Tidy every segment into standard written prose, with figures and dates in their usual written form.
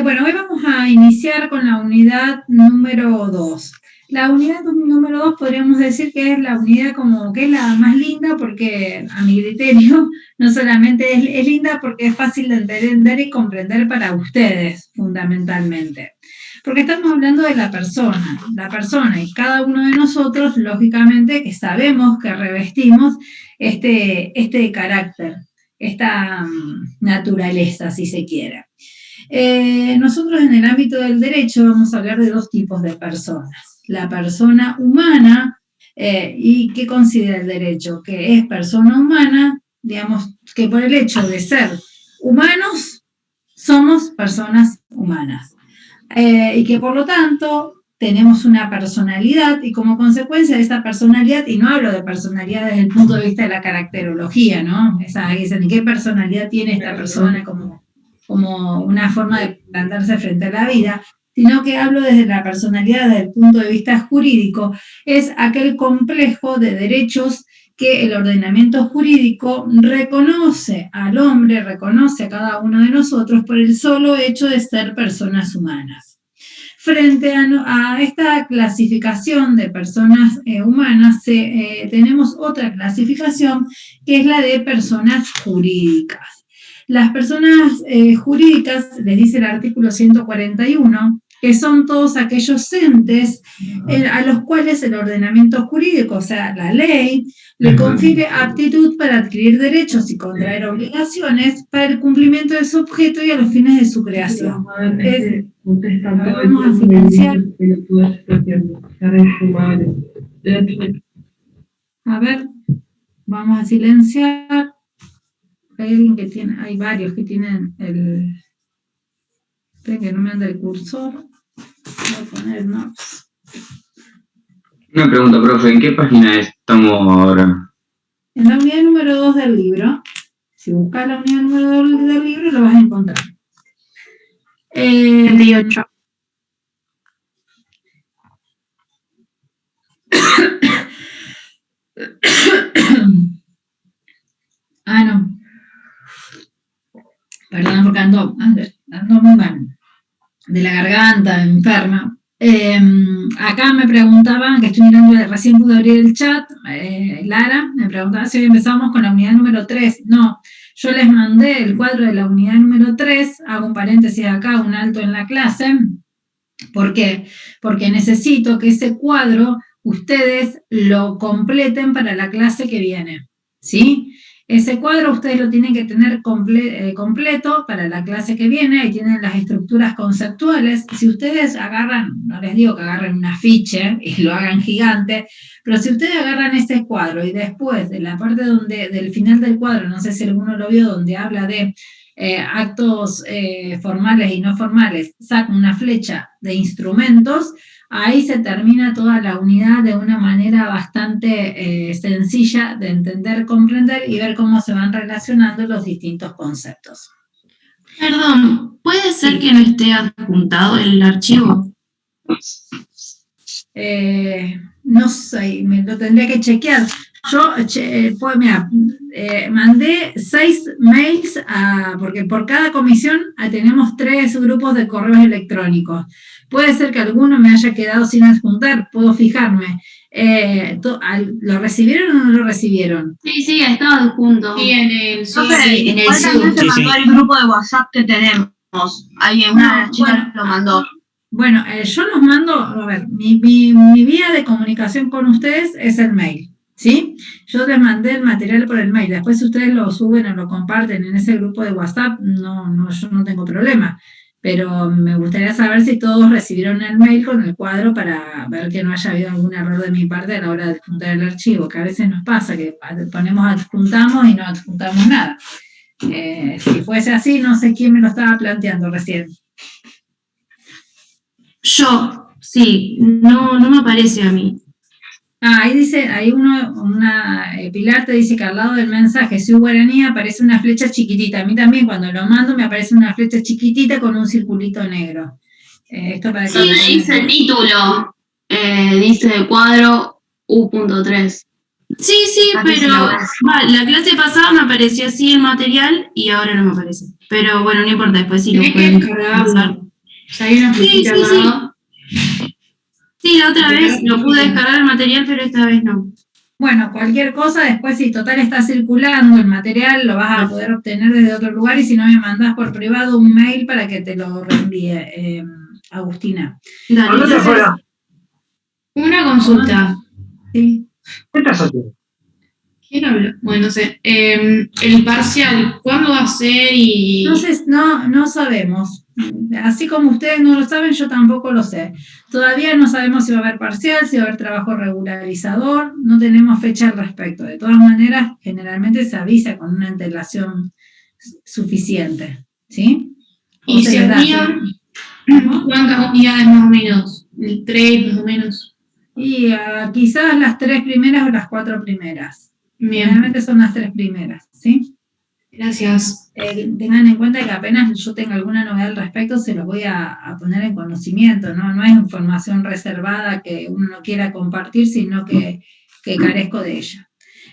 Bueno, hoy vamos a iniciar con la unidad número 2. La unidad número 2 podríamos decir que es la unidad como que es la más linda porque, a mi criterio, no solamente es linda porque es fácil de entender y comprender para ustedes, fundamentalmente. Porque estamos hablando de la persona y cada uno de nosotros, lógicamente, que sabemos que revestimos este carácter, esta naturaleza, si se quiere. Nosotros en el ámbito del derecho vamos a hablar de dos tipos de personas. La persona humana, ¿y qué considera el derecho? Que es persona humana, digamos, que por el hecho de ser humanos, somos personas humanas. Y que por lo tanto tenemos una personalidad y como consecuencia de esta personalidad, y no hablo de personalidad desde el punto de vista de la caracterología, ¿no? Esa dicen, ¿qué personalidad tiene esta persona como una forma de plantarse frente a la vida? Sino que hablo desde la personalidad, desde el punto de vista jurídico, es aquel complejo de derechos que el ordenamiento jurídico reconoce al hombre, reconoce a cada uno de nosotros por el solo hecho de ser personas humanas. Frente a esta clasificación de personas humanas, tenemos otra clasificación que es la de personas jurídicas. Las personas jurídicas, les dice el artículo 141, que son todos aquellos entes a los cuales el ordenamiento jurídico, o sea, la ley, le confiere aptitud para adquirir derechos y contraer obligaciones para el cumplimiento de su objeto y a los fines de su creación. Vamos a silenciar. A ver, vamos a silenciar. Hay alguien que tiene, hay varios que tienen el... Esperen que no me anda el cursor. Voy a poner notes. Una pregunta, profe, ¿en qué página estamos ahora? En la unidad número 2 del libro. Si buscas la unidad número 2 del libro, lo vas a encontrar. 28. No. Perdón porque ando muy mal. De la garganta, enferma. Acá me preguntaban, que estoy mirando, recién pude abrir el chat, Lara, me preguntaba si hoy empezamos con la unidad número 3. No, yo les mandé el cuadro de la unidad número 3, hago un paréntesis acá, un alto en la clase. ¿Por qué? Porque necesito que ese cuadro ustedes lo completen para la clase que viene, ¿sí? Ese cuadro ustedes lo tienen que tener completo para la clase que viene, ahí tienen las estructuras conceptuales. Si ustedes agarran, no les digo que agarren un afiche y lo hagan gigante, pero si ustedes agarran ese cuadro y después de la parte del final del cuadro, no sé si alguno lo vio, donde habla de actos formales y no formales, sacan una flecha de instrumentos, ahí se termina toda la unidad de una manera bastante sencilla de entender, comprender y ver cómo se van relacionando los distintos conceptos. Perdón, ¿puede ser que no esté adjuntado el archivo? No sé, me lo tendría que chequear. Yo, pues mira, mandé 6 mails, porque por cada comisión tenemos 3 grupos de correos electrónicos. Puede ser que alguno me haya quedado sin adjuntar, puedo fijarme. ¿Lo recibieron o no lo recibieron? Sí, estaba adjunto. Sí, en el Zoom. Sí, en el Zoom. Se mandó el grupo de WhatsApp que tenemos. Alguien, una de las chicas lo mandó. Bueno, yo los mando, a ver, mi vía de comunicación con ustedes es el mail, ¿sí? Yo les mandé el material por el mail, después si ustedes lo suben o lo comparten en ese grupo de WhatsApp, yo no tengo problema, pero me gustaría saber si todos recibieron el mail con el cuadro para ver que no haya habido algún error de mi parte a la hora de adjuntar el archivo, que a veces nos pasa, que adjuntamos y no adjuntamos nada. Si fuese así, no sé quién me lo estaba planteando recién. Yo, sí, no me aparece a mí. Ahí dice, Pilar te dice que al lado del mensaje, si guaraní, aparece una flecha chiquitita. A mí también cuando lo mando me aparece una flecha chiquitita con un circulito negro. Esto para Sí, dice el título, dice cuadro U.3. Sí, pero la clase pasada me apareció así el material y ahora no me aparece. Pero bueno, no importa, después sí lo Tenés que pueden descargarlo. usar. O sea, hay una Sí, flechita sí, al sí. lado. Sí, la otra vez lo pude descargar el material, pero esta vez no. Bueno, cualquier cosa, después si total está circulando el material, lo vas a poder obtener desde otro lugar y si no me mandás por privado un mail para que te lo reenvíe, Agustina. Dale. ¿Dónde está afuera? Una consulta. Sí. ¿Qué estás haciendo? ¿Quién habla? Bueno, no sé. El parcial, ¿cuándo va a ser? Y No sé, no sabemos. Así como ustedes no lo saben, yo tampoco lo sé. Todavía no sabemos si va a haber parcial, si va a haber trabajo regularizador, no tenemos fecha al respecto. De todas maneras, generalmente se avisa con una antelación suficiente, ¿sí? Y se se les da, envían ¿no? ¿cuántas unidades más o menos? ¿3 más o menos? Y quizás las 3 primeras o las 4 primeras. Bien, Generalmente son las 3 primeras, ¿sí? gracias. Tengan en cuenta que apenas yo tenga alguna novedad al respecto, se los voy a poner en conocimiento, ¿no? No es información reservada que uno no quiera compartir, sino que carezco de ella.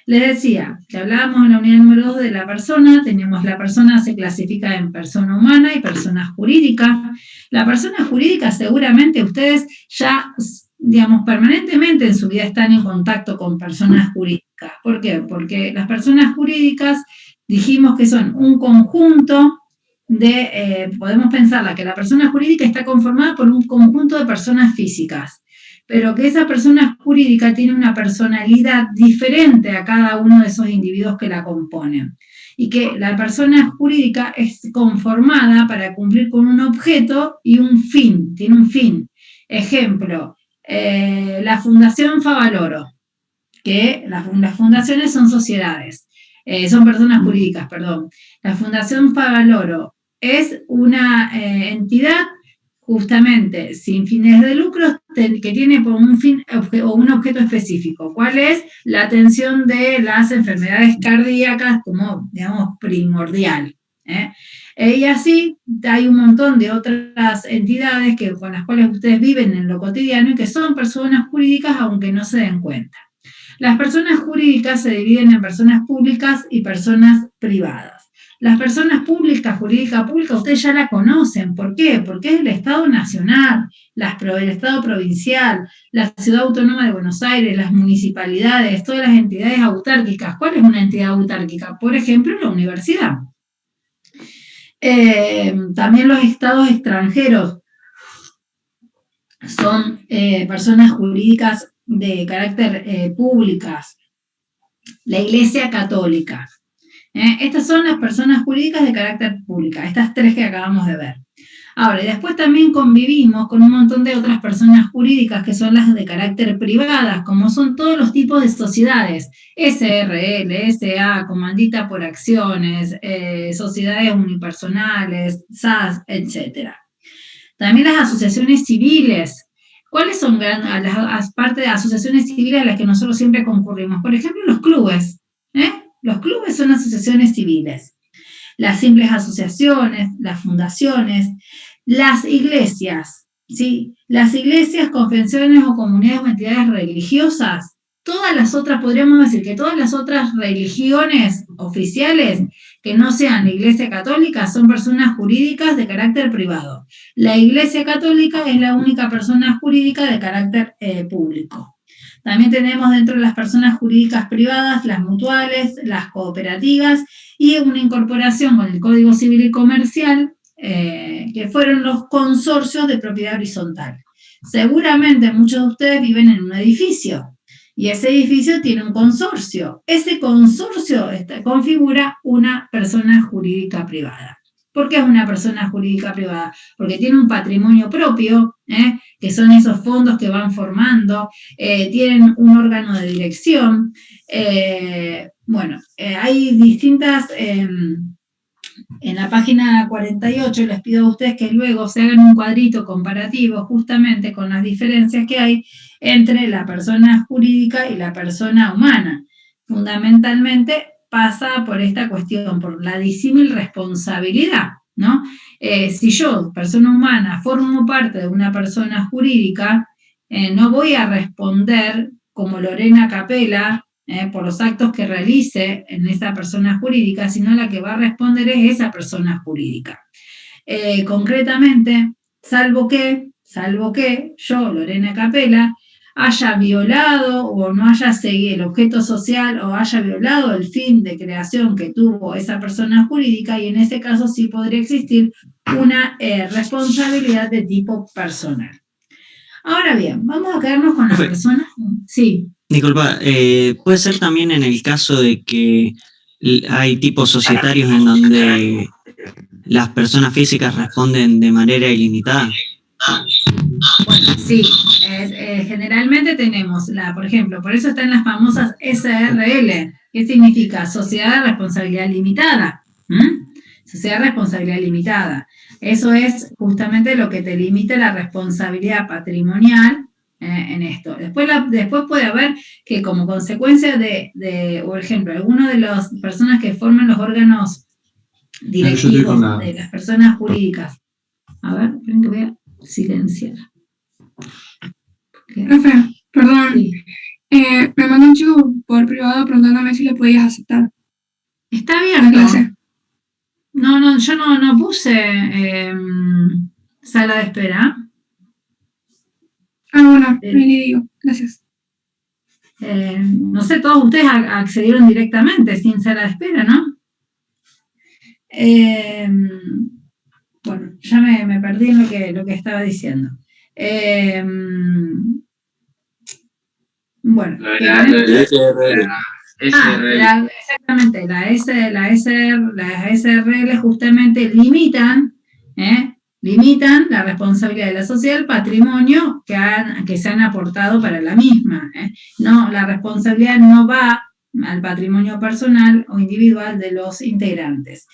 Les decía que hablábamos en la unidad número 2 de la persona, tenemos la persona se clasifica en persona humana y persona jurídica. La persona jurídica seguramente ustedes ya, digamos, permanentemente en su vida están en contacto con personas jurídicas. ¿Por qué? Porque las personas jurídicas dijimos que son un conjunto de, podemos pensarla, que la persona jurídica está conformada por un conjunto de personas físicas, pero que esa persona jurídica tiene una personalidad diferente a cada uno de esos individuos que la componen. Y que la persona jurídica es conformada para cumplir con un objeto y un fin, tiene un fin. Ejemplo, la Fundación Favaloro, que las fundaciones son sociedades. Son personas jurídicas, perdón. La Fundación Favaloro es una entidad justamente sin fines de lucro que tiene por un fin o un objeto específico. ¿Cuál es? La atención de las enfermedades cardíacas como, digamos, primordial. Y así hay un montón de otras entidades con las cuales ustedes viven en lo cotidiano y que son personas jurídicas aunque no se den cuenta. Las personas jurídicas se dividen en personas públicas y personas privadas. Las personas públicas, jurídica pública, ustedes ya la conocen. ¿Por qué? Porque es el Estado Nacional, el Estado Provincial, la Ciudad Autónoma de Buenos Aires, las municipalidades, todas las entidades autárquicas. ¿Cuál es una entidad autárquica? Por ejemplo, la universidad. También los estados extranjeros son personas jurídicas de carácter públicas. La Iglesia Católica. Estas son las personas jurídicas de carácter pública, estas 3 que acabamos de ver. Ahora, y después también convivimos con un montón de otras personas jurídicas que son las de carácter privadas, como son todos los tipos de sociedades, SRL, SA, comandita por acciones, sociedades unipersonales, SAS, etc. También las asociaciones civiles. ¿Cuáles son las partes de asociaciones civiles a las que nosotros siempre concurrimos? Por ejemplo, los clubes. Los clubes son asociaciones civiles. Las simples asociaciones, las fundaciones, las iglesias, ¿sí? Las iglesias, confesiones o comunidades o entidades religiosas. Todas las otras, podríamos decir que todas las otras religiones oficiales que no sean la Iglesia Católica son personas jurídicas de carácter privado. La Iglesia Católica es la única persona jurídica de carácter público. También tenemos dentro de las personas jurídicas privadas las mutuales, las cooperativas y una incorporación con el Código Civil y Comercial, que fueron los consorcios de propiedad horizontal. Seguramente muchos de ustedes viven en un edificio y ese edificio tiene un consorcio. Ese consorcio configura una persona jurídica privada. ¿Por qué es una persona jurídica privada? Porque tiene un patrimonio propio, que son esos fondos que van formando, tienen un órgano de dirección. Hay distintas... en la página 48 les pido a ustedes que luego se hagan un cuadrito comparativo justamente con las diferencias que hay entre la persona jurídica y la persona humana. Fundamentalmente pasa por esta cuestión, por la disímil responsabilidad, ¿no? Si yo, persona humana, formo parte de una persona jurídica, no voy a responder como Lorena Capella por los actos que realice en esa persona jurídica, sino la que va a responder es esa persona jurídica. Concretamente, salvo que yo, Lorena Capella, haya violado o no haya seguido el objeto social o haya violado el fin de creación que tuvo esa persona jurídica, y en ese caso sí podría existir una responsabilidad de tipo personal. Ahora bien, vamos a quedarnos con la persona. Sí. Disculpa, puede ser también en el caso de que hay tipos societarios en donde las personas físicas responden de manera ilimitada. Bueno, sí, generalmente tenemos, por ejemplo, por eso están las famosas SRL, que significa Sociedad de Responsabilidad Limitada. Sociedad de Responsabilidad Limitada. Eso es justamente lo que te limita la responsabilidad patrimonial en esto. Después puede haber que como consecuencia por ejemplo, alguno de las personas que forman los órganos directivos de las personas jurídicas. A ver, esperen que voy a silenciar. Profe, perdón. Sí. Me mandó un chico por privado preguntándome si le podías aceptar Está la abierto. clase. No, yo no puse sala de espera. Ah, bueno, le digo. Gracias. No sé, todos ustedes accedieron directamente, sin sala de espera, ¿no? Bueno, ya me perdí en lo que estaba diciendo. Bueno, exactamente, las SRL justamente limitan la responsabilidad de la sociedad, el patrimonio que se han aportado para la misma. No, la responsabilidad no va al patrimonio personal o individual de los integrantes.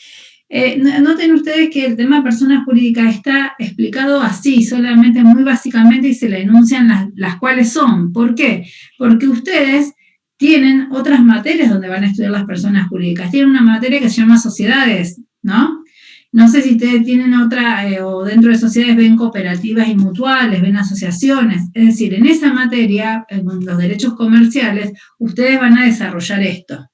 Noten ustedes que el tema de persona jurídica está explicado así, solamente muy básicamente, y se le enuncian las cuales son. ¿Por qué? Porque ustedes tienen otras materias donde van a estudiar las personas jurídicas. Tienen una materia que se llama sociedades, ¿no? No sé si ustedes tienen otra, o dentro de sociedades ven cooperativas y mutuales, ven asociaciones. Es decir, en esa materia, en los derechos comerciales, ustedes van a desarrollar esto.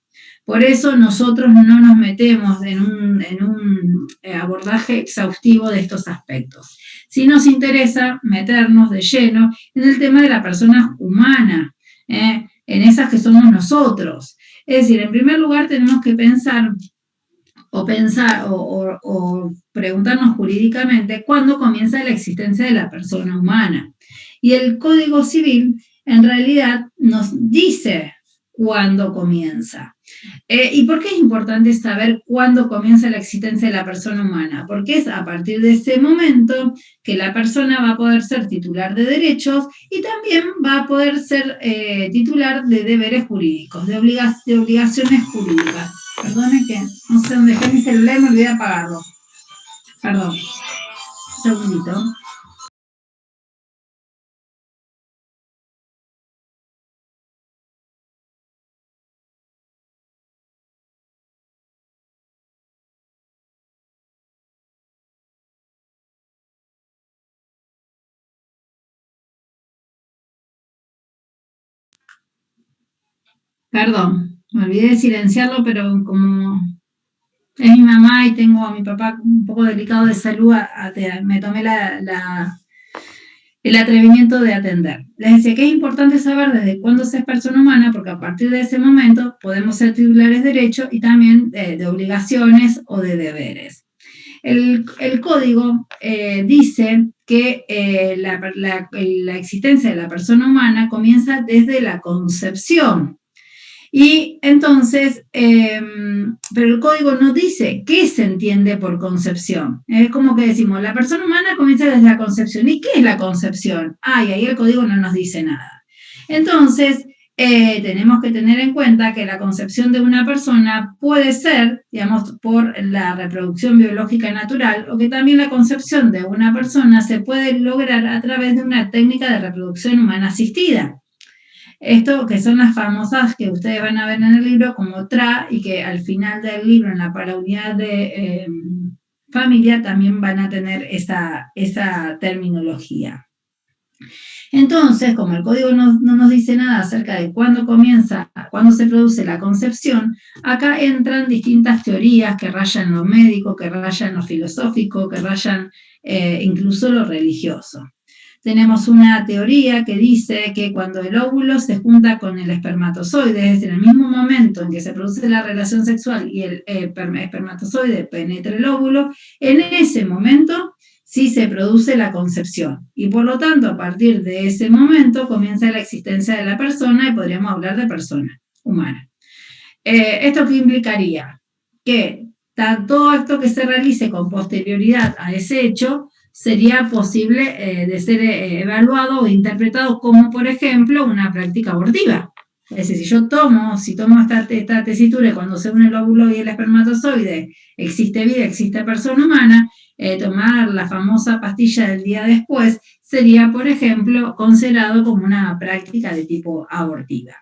Por eso nosotros no nos metemos en un abordaje exhaustivo de estos aspectos. Sí nos interesa meternos de lleno en el tema de la persona humana, en esas que somos nosotros. Es decir, en primer lugar tenemos que pensar o preguntarnos jurídicamente cuándo comienza la existencia de la persona humana. Y el Código Civil en realidad nos dice cuándo comienza. ¿Y por qué es importante saber cuándo comienza la existencia de la persona humana? Porque es a partir de ese momento que la persona va a poder ser titular de derechos y también va a poder ser titular de deberes jurídicos, de obligaciones jurídicas. Perdone que no sé dónde dejé mi celular y me olvidé de apagarlo. Perdón. Un segundito. Perdón, me olvidé de silenciarlo, pero como es mi mamá y tengo a mi papá un poco delicado de salud, me tomé el atrevimiento de atender. Les decía que es importante saber desde cuándo se es persona humana, porque a partir de ese momento podemos ser titulares de derechos y también de obligaciones o de deberes. El código dice que la existencia de la persona humana comienza desde la concepción. Y entonces, pero el código no dice qué se entiende por concepción. Es como que decimos, la persona humana comienza desde la concepción. ¿Y qué es la concepción? Y ahí el código no nos dice nada. Entonces, tenemos que tener en cuenta que la concepción de una persona puede ser, digamos, por la reproducción biológica natural, o que también la concepción de una persona se puede lograr a través de una técnica de reproducción humana asistida. Esto que son las famosas que ustedes van a ver en el libro como TRA, y que al final del libro, en la paraunidad de familia, también van a tener esa terminología. Entonces, como el código no nos dice nada acerca de cuándo se produce la concepción, acá entran distintas teorías que rayan lo médico, que rayan lo filosófico, que rayan incluso lo religioso. Tenemos una teoría que dice que cuando el óvulo se junta con el espermatozoide, es decir, en el mismo momento en que se produce la relación sexual y el espermatozoide penetra el óvulo, en ese momento sí se produce la concepción. Y por lo tanto, a partir de ese momento comienza la existencia de la persona y podríamos hablar de persona humana. ¿Esto qué implicaría? Que todo acto que se realice con posterioridad a ese hecho sería posible de ser evaluado o interpretado como, por ejemplo, una práctica abortiva. Es decir, si tomo esta tesitura y cuando se une el óvulo y el espermatozoide existe vida, existe persona humana, tomar la famosa pastilla del día después sería, por ejemplo, considerado como una práctica de tipo abortiva.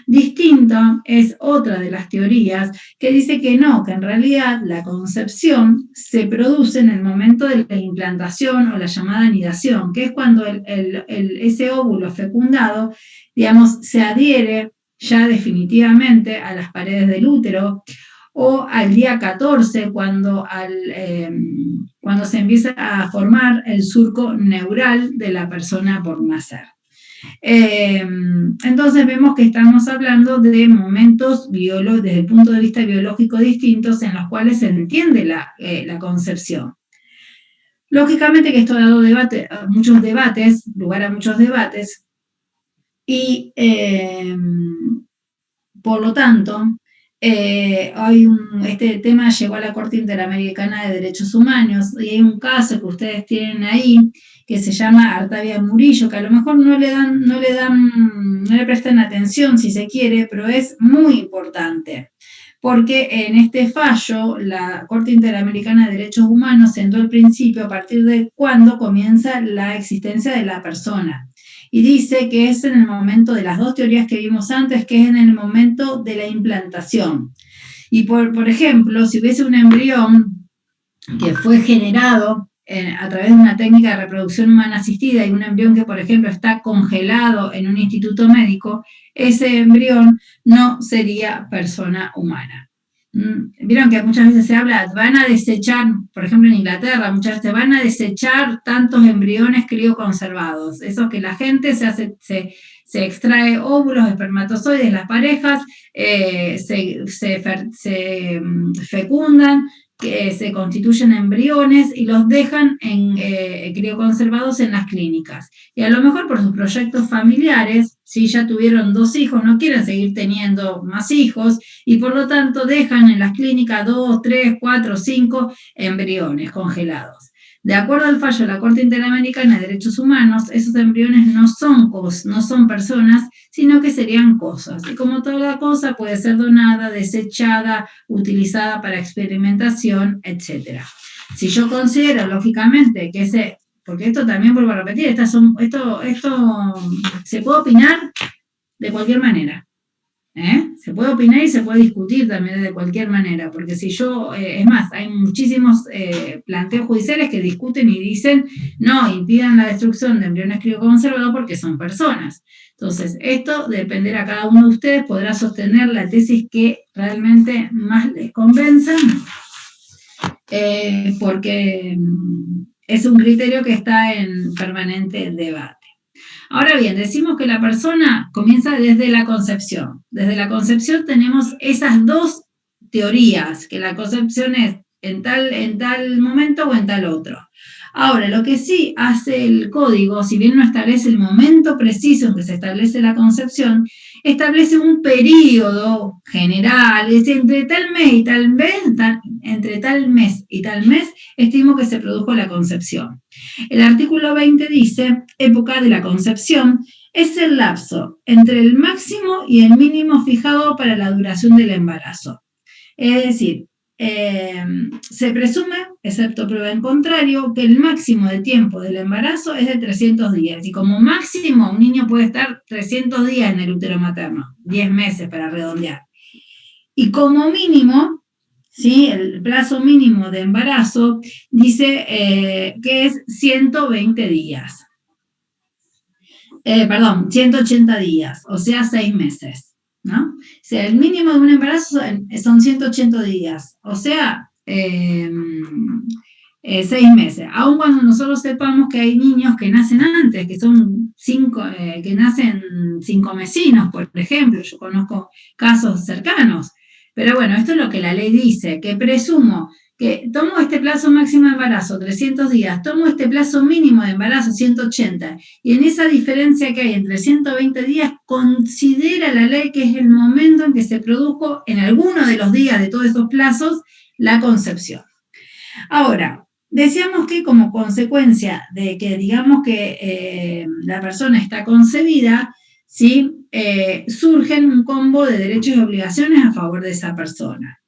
Distinto es otra de las teorías que dice que no, que en realidad la concepción se produce en el momento de la implantación o la llamada anidación, que es cuando ese óvulo fecundado, digamos, se adhiere ya definitivamente a las paredes del útero, o al día 14, cuando se empieza a formar el surco neural de la persona por nacer. Entonces vemos que estamos hablando de momentos desde el punto de vista biológico distintos en los cuales se entiende la concepción. Lógicamente que esto ha dado lugar a muchos debates, y por lo tanto, este tema llegó a la Corte Interamericana de Derechos Humanos, y hay un caso que ustedes tienen ahí, que se llama Artavia Murillo, que a lo mejor no le prestan atención si se quiere, pero es muy importante, porque en este fallo la Corte Interamericana de Derechos Humanos sentó el principio a partir de cuándo comienza la existencia de la persona. Y dice que es en el momento de las dos teorías que vimos antes, que es en el momento de la implantación. Y por ejemplo, si hubiese un embrión que fue generado a través de una técnica de reproducción humana asistida, y un embrión que, por ejemplo, está congelado en un instituto médico, ese embrión no sería persona humana. Vieron que muchas veces se habla, van a desechar, por ejemplo en Inglaterra, muchas veces van a desechar tantos embriones crioconservados. Eso que la gente se extrae óvulos, espermatozoides, las parejas se fecundan, que se constituyen embriones y los dejan crioconservados en las clínicas. Y a lo mejor por sus proyectos familiares, si ya tuvieron 2 hijos, no quieren seguir teniendo más hijos, y por lo tanto dejan en las clínicas 2, 3, 4, 5 embriones congelados. De acuerdo al fallo de la Corte Interamericana de Derechos Humanos, esos embriones no son personas, sino que serían cosas. Y como toda cosa puede ser donada, desechada, utilizada para experimentación, etc. Si yo considero, lógicamente, que porque esto también vuelvo a repetir, esto se puede opinar de cualquier manera. Se puede opinar y se puede discutir también de cualquier manera, porque es más, hay muchísimos planteos judiciales que discuten y dicen, no, impidan la destrucción de embriones crioconservados porque son personas. Entonces, esto dependerá, cada uno de ustedes podrá sostener la tesis que realmente más les convenza, porque es un criterio que está en permanente debate. Ahora bien, decimos que la persona comienza desde la concepción. Desde la concepción tenemos esas dos teorías, que la concepción es en tal momento o en tal otro. Ahora, lo que sí hace el código, si bien no establece el momento preciso en que se establece la concepción, establece un periodo general, es decir, entre tal mes y tal mes, estimo que se produjo la concepción. El artículo 20 dice, época de la concepción, es el lapso entre el máximo y el mínimo fijado para la duración del embarazo. Es decir, se presume, excepto prueba en contrario, que el máximo de tiempo del embarazo es de 300 días. Y como máximo, un niño puede estar 300 días en el útero materno, 10 meses para redondear. Y como mínimo, ¿sí?, el plazo mínimo de embarazo dice que es 120 días. perdón, 180 días, o sea, 6 meses, ¿no? O sea, el mínimo de un embarazo son 180 días, o sea, 6 meses. Aun cuando nosotros sepamos que hay niños que nacen antes, que son que nacen 5 mesinos, por ejemplo, yo conozco casos cercanos. Pero bueno, esto es lo que la ley dice, que presumo que tomo este plazo máximo de embarazo, 300 días, tomo este plazo mínimo de embarazo, 180, y en esa diferencia que hay entre 120 días, considera la ley que es el momento en que se produjo en alguno de los días de todos esos plazos la concepción. Ahora, decíamos que como consecuencia de que digamos que la persona está concebida, ¿sí? Surgen un combo de derechos y obligaciones a favor de esa persona.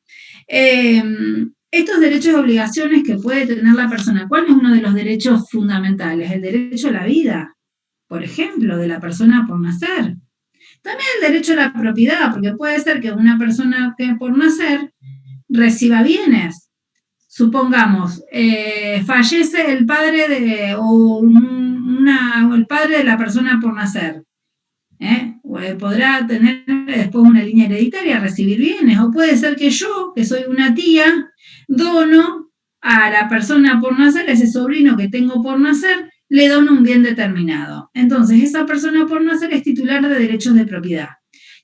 Estos derechos y obligaciones que puede tener la persona, ¿cuál es uno de los derechos fundamentales? El derecho a la vida, por ejemplo, de la persona por nacer. También el derecho a la propiedad, porque puede ser que una persona que por nacer reciba bienes. Supongamos, fallece el padre o el padre de la persona por nacer. Podrá tener después una línea hereditaria, recibir bienes, o puede ser que yo, que soy una tía, dono a la persona por nacer, a ese sobrino que tengo por nacer, le dono un bien determinado. Entonces, esa persona por nacer es titular de derechos de propiedad.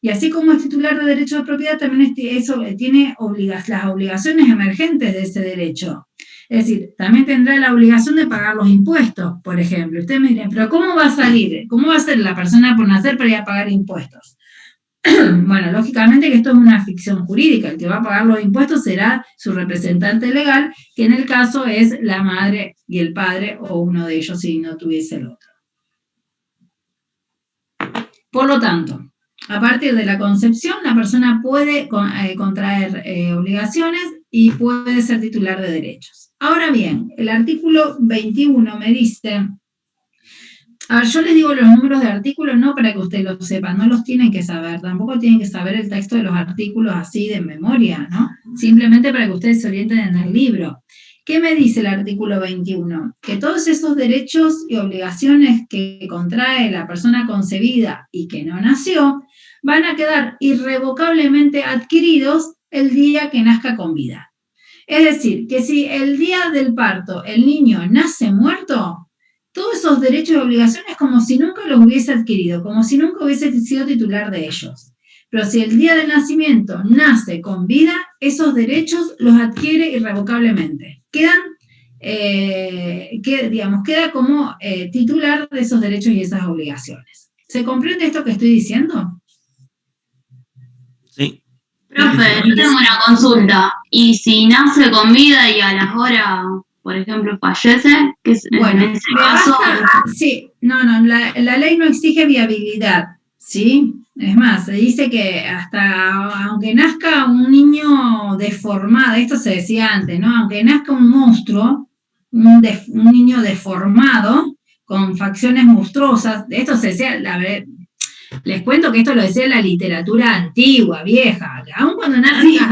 Y así como es titular de derechos de propiedad, también tiene las obligaciones emergentes de ese derecho. Es decir, también tendrá la obligación de pagar los impuestos, por ejemplo. Ustedes me dirán, pero ¿cómo va a salir? ¿Cómo va a ser la persona por nacer para ir a pagar impuestos? Bueno, lógicamente que esto es una ficción jurídica. El que va a pagar los impuestos será su representante legal, que en el caso es la madre y el padre, o uno de ellos si no tuviese el otro. Por lo tanto, a partir de la concepción, la persona puede contraer obligaciones y puede ser titular de derechos. Ahora bien, el artículo 21 me dice, a ver, yo les digo los números de artículos no para que ustedes lo sepan, no los tienen que saber, tampoco tienen que saber el texto de los artículos así de memoria, ¿no? Simplemente para que ustedes se orienten en el libro. ¿Qué me dice el artículo 21? Que todos esos derechos y obligaciones que contrae la persona concebida y que no nació, van a quedar irrevocablemente adquiridos el día que nazca con vida. Es decir, que si el día del parto el niño nace muerto, todos esos derechos y obligaciones como si nunca los hubiese adquirido, como si nunca hubiese sido titular de ellos. Pero si el día del nacimiento nace con vida, esos derechos los adquiere irrevocablemente. Queda como titular de esos derechos y esas obligaciones. ¿Se comprende esto que estoy diciendo? Sí. Profe, yo tengo una consulta. ¿Y si nace con vida y a las horas, por ejemplo, fallece? ¿Qué es, Bueno, en ese caso? sí, la ley no exige viabilidad, ¿sí? Es más, se dice que hasta aunque nazca un niño deformado, esto se decía antes, ¿no? Aunque nazca un monstruo, un niño deformado, con facciones monstruosas, esto se decía, les cuento que esto lo decía la literatura antigua, vieja, aun cuando nazca,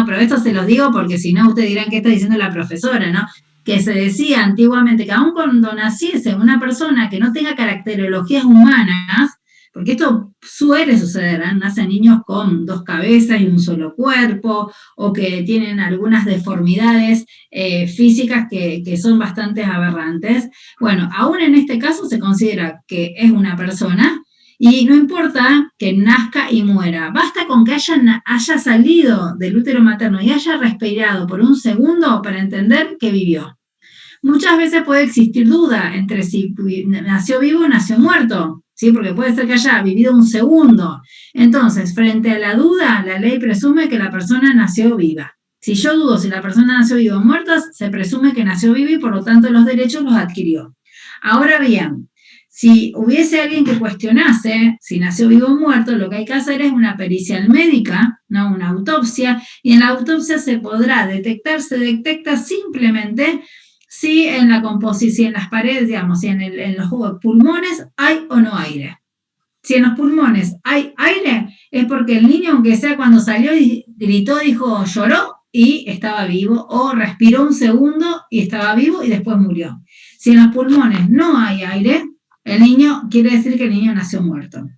pero esto se los digo porque si no ustedes dirán que está diciendo la profesora, ¿no? Que se decía antiguamente que aun cuando naciese una persona que no tenga caracterologías humanas, porque esto suele suceder, ¿eh? Nacen niños con 2 cabezas y un solo cuerpo, o que tienen algunas deformidades físicas que son bastante aberrantes. Bueno, aún en este caso se considera que es una persona, y no importa que nazca y muera, basta con que haya salido del útero materno y haya respirado por un segundo para entender que vivió. Muchas veces puede existir duda entre si nació vivo o nació muerto, ¿sí? Porque puede ser que haya vivido un segundo. Entonces, frente a la duda, la ley presume que la persona nació viva. Si yo dudo si la persona nació viva o muerta, se presume que nació viva y por lo tanto los derechos los adquirió. Ahora bien, si hubiese alguien que cuestionase si nació vivo o muerto, lo que hay que hacer es una pericial médica, ¿no? Una autopsia, y en la autopsia se detecta simplemente si en la composición, en las paredes, digamos, si en los pulmones hay o no aire. Si en los pulmones hay aire, es porque el niño, aunque sea cuando salió y gritó, dijo, lloró y estaba vivo, o respiró un segundo y estaba vivo y después murió. Si en los pulmones no hay aire, El niño quiere decir que el niño nació muerto.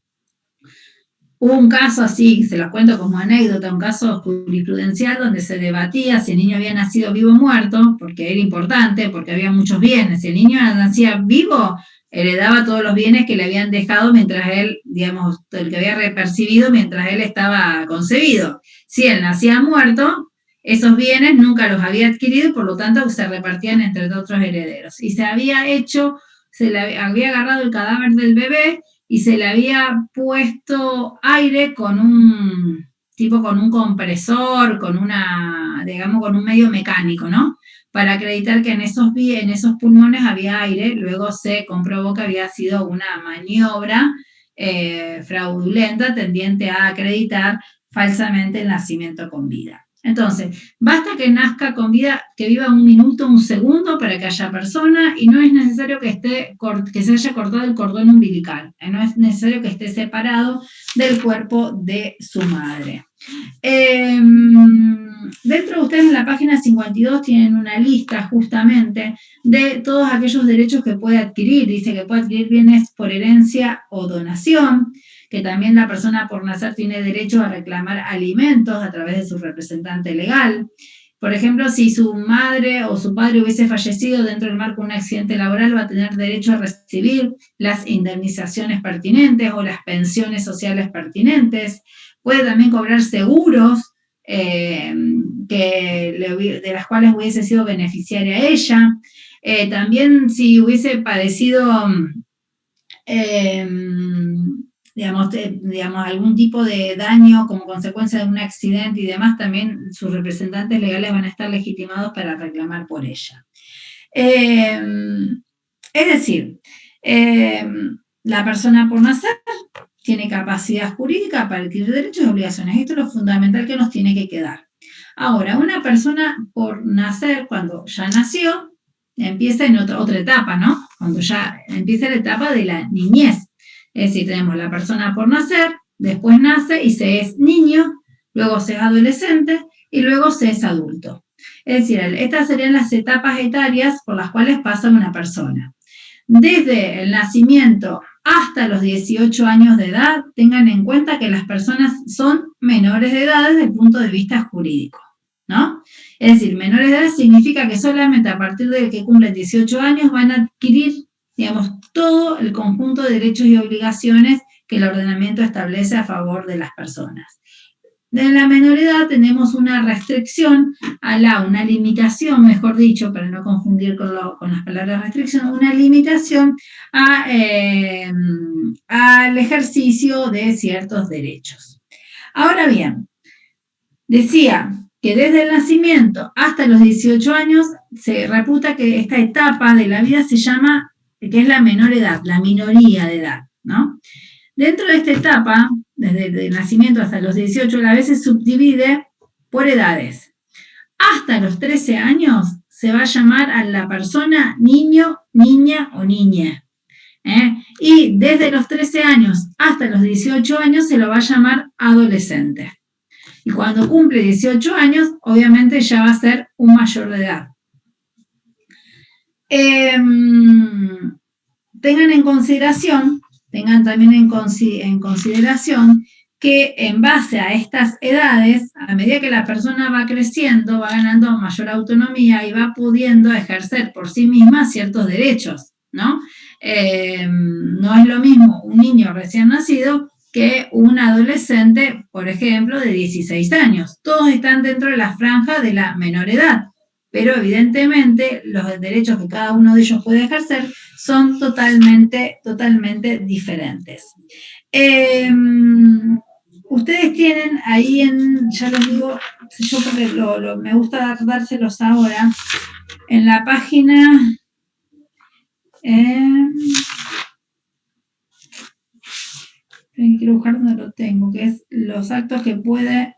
Hubo un caso así, se los cuento como anécdota, un caso jurisprudencial donde se debatía si el niño había nacido vivo o muerto, porque era importante, porque había muchos bienes. Si el niño nacía vivo, heredaba todos los bienes que le habían dejado mientras él, digamos, el que había percibido mientras él estaba concebido. Si él nacía muerto, esos bienes nunca los había adquirido y por lo tanto se repartían entre otros herederos. Y se le había agarrado el cadáver del bebé y se le había puesto aire con un compresor, con un medio mecánico, ¿no? Para acreditar que en esos pulmones había aire. Luego se comprobó que había sido una maniobra fraudulenta tendiente a acreditar falsamente el nacimiento con vida. Entonces, basta que nazca con vida, que viva 1 minuto, 1 segundo para que haya persona, y no es necesario que se haya cortado el cordón umbilical, no es necesario que esté separado del cuerpo de su madre. Dentro de ustedes en la página 52 tienen una lista justamente de todos aquellos derechos que puede adquirir. Dice que puede adquirir bienes por herencia o donación, que también la persona por nacer tiene derecho a reclamar alimentos a través de su representante legal. Por ejemplo, si su madre o su padre hubiese fallecido dentro del marco de un accidente laboral, va a tener derecho a recibir las indemnizaciones pertinentes o las pensiones sociales pertinentes. Puede también cobrar seguros de las cuales hubiese sido beneficiaria ella. También si hubiese padecido algún tipo de daño como consecuencia de un accidente y demás, también sus representantes legales van a estar legitimados para reclamar por ella. Es decir, la persona por nacer tiene capacidad jurídica para adquirir derechos y obligaciones. Esto es lo fundamental que nos tiene que quedar. Ahora, una persona por nacer, cuando ya nació, empieza en otra etapa, ¿no? Cuando ya empieza la etapa de la niñez. Es decir, tenemos la persona por nacer, después nace y se es niño, luego se es adolescente y luego se es adulto. Es decir, estas serían las etapas etarias por las cuales pasa una persona. Desde el nacimiento hasta los 18 años de edad, tengan en cuenta que las personas son menores de edad desde el punto de vista jurídico, ¿no? Es decir, menores de edad significa que solamente a partir de que cumplen 18 años van a adquirir, digamos, todo el conjunto de derechos y obligaciones que el ordenamiento establece a favor de las personas. En la menor edad tenemos una restricción una limitación, mejor dicho, para no confundir con las palabras restricción, una limitación al ejercicio de ciertos derechos. Ahora bien, decía que desde el nacimiento hasta los 18 años se reputa que esta etapa de la vida se llama, que es la menor edad, la minoría de edad, ¿no? Dentro de esta etapa, desde el nacimiento hasta los 18, a veces se subdivide por edades. Hasta los 13 años se va a llamar a la persona niño, niña o niña. Y desde los 13 años hasta los 18 años se lo va a llamar adolescente. Y cuando cumple 18 años, obviamente ya va a ser un mayor de edad. Tengan también en consideración que en base a estas edades, a medida que la persona va creciendo, va ganando mayor autonomía y va pudiendo ejercer por sí misma ciertos derechos, ¿no? No es lo mismo un niño recién nacido que un adolescente, por ejemplo, de 16 años. Todos están dentro de la franja de la menor edad, pero evidentemente los derechos que cada uno de ellos puede ejercer son totalmente diferentes. Ustedes tienen ahí ya les digo, yo porque me gusta dárselos ahora, en la página... quiero buscar donde lo tengo, que es los actos que puede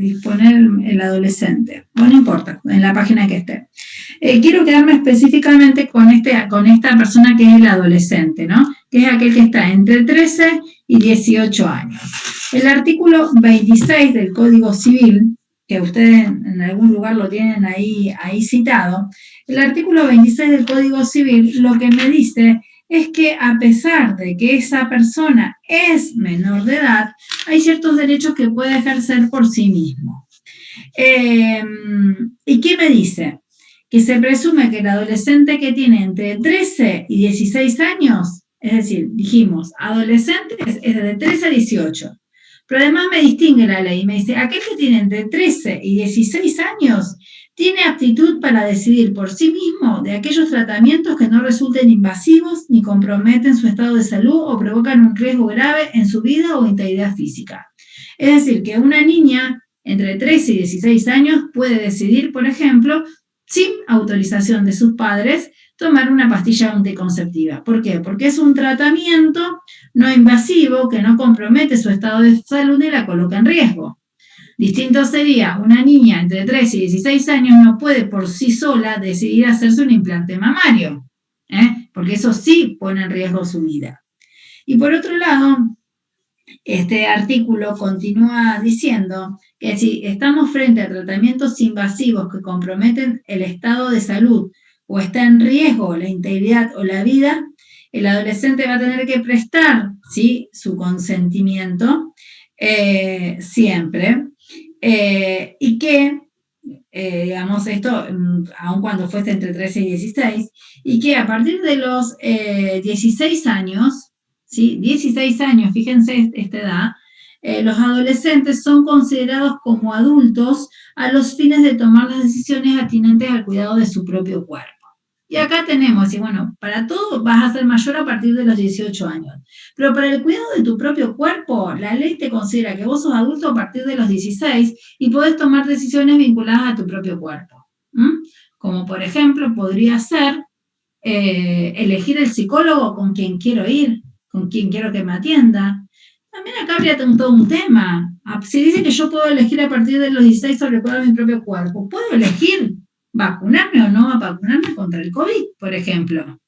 disponer el adolescente. Bueno, no importa, en la página que esté. Quiero quedarme específicamente con esta persona que es el adolescente, ¿no? Que es aquel que está entre 13 y 18 años. El artículo 26 del Código Civil, que ustedes en algún lugar lo tienen ahí citado, el artículo 26 del Código Civil lo que me dice es que a pesar de que esa persona es menor de edad, hay ciertos derechos que puede ejercer por sí mismo. ¿Y qué me dice? Que se presume que el adolescente que tiene entre 13 y 16 años, es decir, dijimos, adolescentes es de 13 a 18, pero además me distingue la ley, me dice, aquel que tiene entre 13 y 16 años tiene aptitud para decidir por sí mismo de aquellos tratamientos que no resulten invasivos ni comprometen su estado de salud o provocan un riesgo grave en su vida o integridad física. Es decir, que una niña entre 13 y 16 años puede decidir, por ejemplo, sin autorización de sus padres, tomar una pastilla anticonceptiva. ¿Por qué? Porque es un tratamiento no invasivo que no compromete su estado de salud ni la coloca en riesgo. Distinto sería una niña entre 13 y 16 años no puede por sí sola decidir hacerse un implante mamario, porque eso sí pone en riesgo su vida. Y por otro lado, este artículo continúa diciendo que si estamos frente a tratamientos invasivos que comprometen el estado de salud o está en riesgo la integridad o la vida, el adolescente va a tener que prestar, ¿sí?, su consentimiento siempre, y que, digamos, esto, aun cuando fuese entre 13 y 16, y que a partir de los 16 años, ¿sí? 16 años, fíjense esta edad, los adolescentes son considerados como adultos a los fines de tomar las decisiones atinentes al cuidado de su propio cuerpo. Y acá tenemos, y bueno, para todo vas a ser mayor a partir de los 18 años, pero para el cuidado de tu propio cuerpo, la ley te considera que vos sos adulto a partir de los 16 y podés tomar decisiones vinculadas a tu propio cuerpo. Como por ejemplo, podría ser elegir el psicólogo con quien quiero ir, con quien quiero que me atienda. También acá habría todo un tema. Si dice que yo puedo elegir a partir de los 16 sobre el cuidado de mi propio cuerpo, ¿puedo elegir vacunarme o no vacunarme contra el COVID, por ejemplo?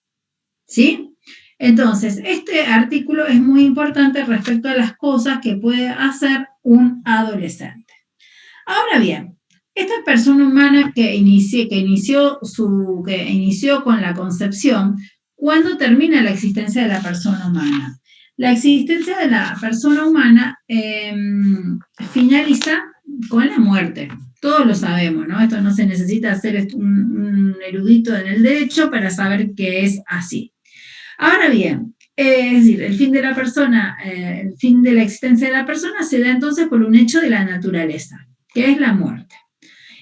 ¿Sí? Entonces, este artículo es muy importante respecto a las cosas que puede hacer un adolescente. Ahora bien, esta persona humana que inició con la concepción, ¿cuándo termina la existencia de la persona humana? La existencia de la persona humana finaliza con la muerte. Todos lo sabemos, ¿no? Esto no se necesita ser un erudito en el derecho para saber que es así. Ahora bien, es decir, el fin de la persona, el fin de la existencia de la persona se da entonces por un hecho de la naturaleza, que es la muerte.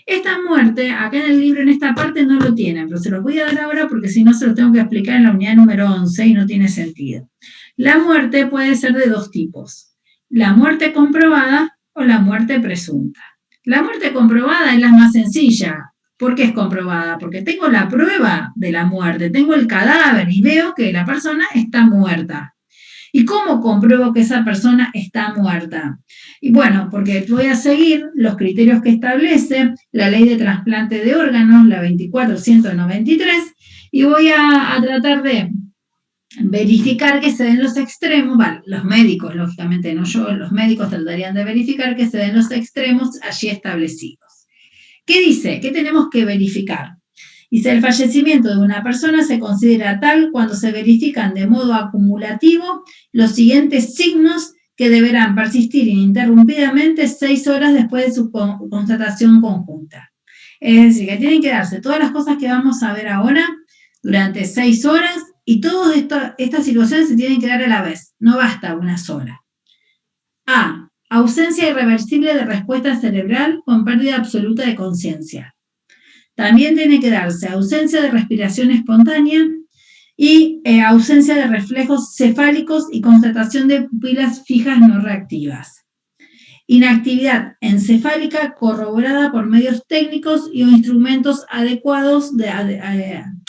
Esta muerte, acá en el libro, en esta parte no lo tienen, pero se los voy a dar ahora porque si no se los tengo que explicar en la unidad número 11 y no tiene sentido. La muerte puede ser de dos tipos, la muerte comprobada o la muerte presunta. La muerte comprobada es la más sencilla. ¿Por qué es comprobada? Porque tengo la prueba de la muerte, tengo el cadáver y veo que la persona está muerta. ¿Y cómo compruebo que esa persona está muerta? Y bueno, porque voy a seguir los criterios que establece la ley de trasplante de órganos, la 24.193, y voy a tratar de verificar que se den los extremos, bueno, los médicos, lógicamente no yo, los médicos tratarían de verificar que se den los extremos allí establecidos. ¿Qué dice? ¿Qué tenemos que verificar? Dice, el fallecimiento de una persona se considera tal cuando se verifican de modo acumulativo los siguientes signos que deberán persistir ininterrumpidamente 6 horas después de su constatación conjunta. Es decir, que tienen que darse todas las cosas que vamos a ver ahora durante 6 horas y todas estas situaciones se tienen que dar a la vez, no basta una sola. A. Ausencia irreversible de respuesta cerebral con pérdida absoluta de conciencia. También tiene que darse ausencia de respiración espontánea y ausencia de reflejos cefálicos y constatación de pupilas fijas no reactivas. Inactividad encefálica corroborada por medios técnicos y o instrumentos adecuados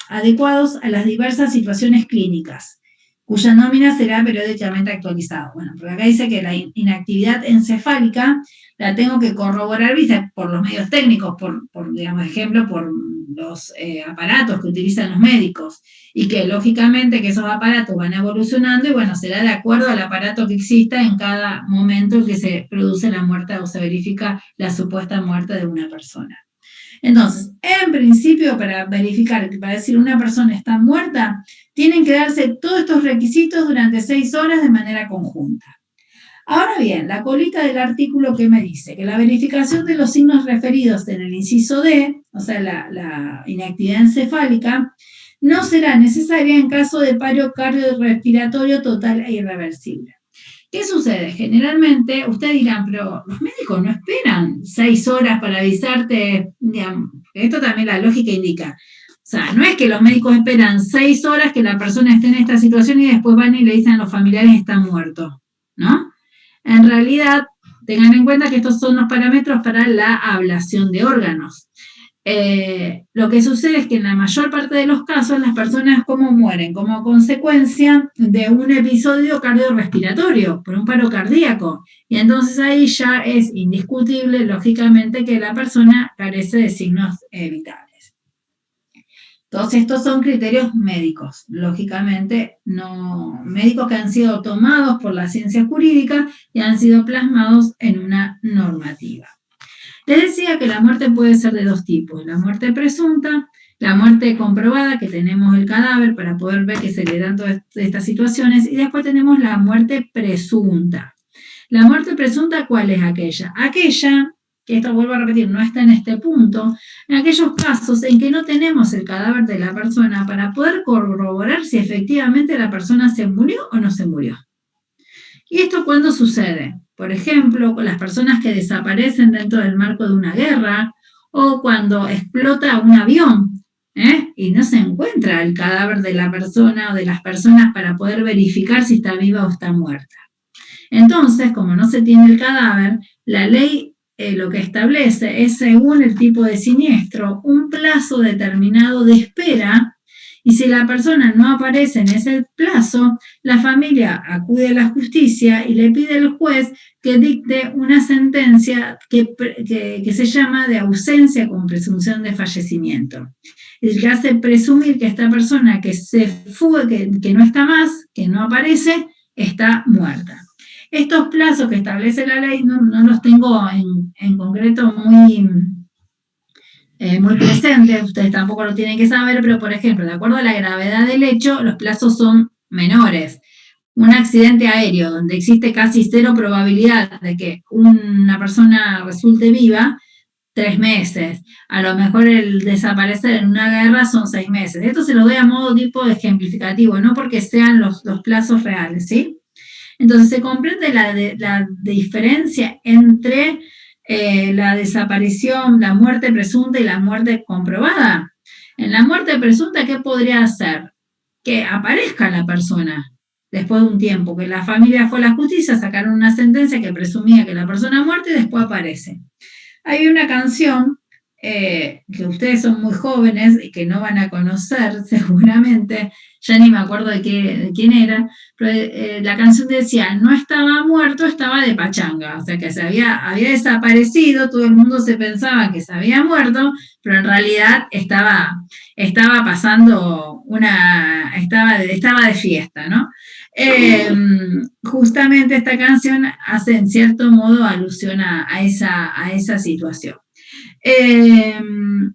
a las diversas situaciones clínicas, cuya nómina será periódicamente actualizada. Bueno, porque acá dice que la inactividad encefálica la tengo que corroborar, ¿viste?, por los medios técnicos, por digamos, ejemplo, por los aparatos que utilizan los médicos, y que lógicamente que esos aparatos van evolucionando, y bueno, será de acuerdo al aparato que exista en cada momento en que se produce la muerte o se verifica la supuesta muerte de una persona. Entonces, en principio, para verificar, para decir una persona está muerta, tienen que darse todos estos requisitos durante 6 horas de manera conjunta. Ahora bien, la colita del artículo que me dice que la verificación de los signos referidos en el inciso D, o sea, la inactividad encefálica, no será necesaria en caso de paro cardiorrespiratorio total e irreversible. ¿Qué sucede? Generalmente, ustedes dirán, pero los médicos no esperan 6 horas para avisarte, digamos, esto también la lógica indica. O sea, no es que los médicos esperan 6 horas que la persona esté en esta situación y después van y le dicen a los familiares que está muerto, ¿no? En realidad, tengan en cuenta que estos son los parámetros para la ablación de órganos. Lo que sucede es que en la mayor parte de los casos las personas como mueren como consecuencia de un episodio cardiorrespiratorio, por un paro cardíaco, y entonces ahí ya es indiscutible, lógicamente, que la persona carece de signos vitales. Todos estos son criterios médicos, lógicamente, no médicos que han sido tomados por la ciencia jurídica y han sido plasmados en una normativa. Les decía que la muerte puede ser de 2 tipos, la muerte presunta, la muerte comprobada, que tenemos el cadáver para poder ver que se le dan todas estas situaciones, y después tenemos la muerte presunta. La muerte presunta, ¿cuál es aquella? Aquella, que esto vuelvo a repetir, no está en este punto, en aquellos casos en que no tenemos el cadáver de la persona para poder corroborar si efectivamente la persona se murió o no se murió. ¿Y esto cuándo sucede? Por ejemplo, con las personas que desaparecen dentro del marco de una guerra, o cuando explota un avión, y no se encuentra el cadáver de la persona o de las personas para poder verificar si está viva o está muerta. Entonces, como no se tiene el cadáver, la ley lo que establece es, según el tipo de siniestro, un plazo determinado de espera, y si la persona no aparece en ese plazo, la familia acude a la justicia y le pide al juez que dicte una sentencia que se llama de ausencia con presunción de fallecimiento. El que hace presumir que esta persona que se fuga, que no está más, que no aparece, está muerta. Estos plazos que establece la ley no los tengo en concreto muy presentes, ustedes tampoco lo tienen que saber, pero por ejemplo, de acuerdo a la gravedad del hecho, los plazos son menores. Un accidente aéreo donde existe casi 0 probabilidad de que una persona resulte viva, 3 meses. A lo mejor el desaparecer en una guerra son 6 meses. Esto se lo doy a modo tipo de ejemplificativo, no porque sean los plazos reales, ¿sí? Entonces se comprende la diferencia entre la desaparición, la muerte presunta y la muerte comprobada. En la muerte presunta, ¿qué podría hacer? Que aparezca la persona después de un tiempo, que la familia fue a la justicia, sacaron una sentencia que presumía que la persona muerta y después aparece. Hay una canción que ustedes son muy jóvenes y que no van a conocer seguramente, ya ni me acuerdo de quién era, pero la canción decía, no estaba muerto, estaba de pachanga, o sea que se había desaparecido, todo el mundo se pensaba que se había muerto, pero en realidad estaba pasando estaba de fiesta, ¿no? Justamente esta canción hace en cierto modo alusión a esa situación.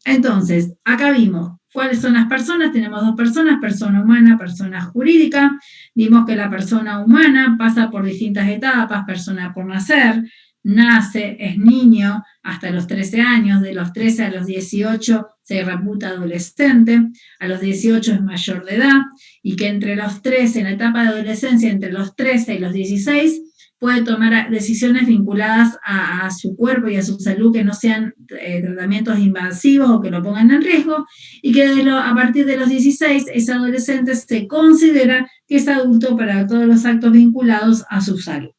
Entonces, acá vimos cuáles son las personas, tenemos 2 personas, persona humana, persona jurídica, vimos que la persona humana pasa por distintas etapas, persona por nacer, nace, es niño hasta los 13 años, de los 13 a los 18 se reputa adolescente, a los 18 es mayor de edad, y que entre los 13, en la etapa de adolescencia, entre los 13 y los 16, puede tomar decisiones vinculadas a su cuerpo y a su salud que no sean tratamientos invasivos o que lo pongan en riesgo, y que a partir de los 16, ese adolescente se considera que es adulto para todos los actos vinculados a su salud.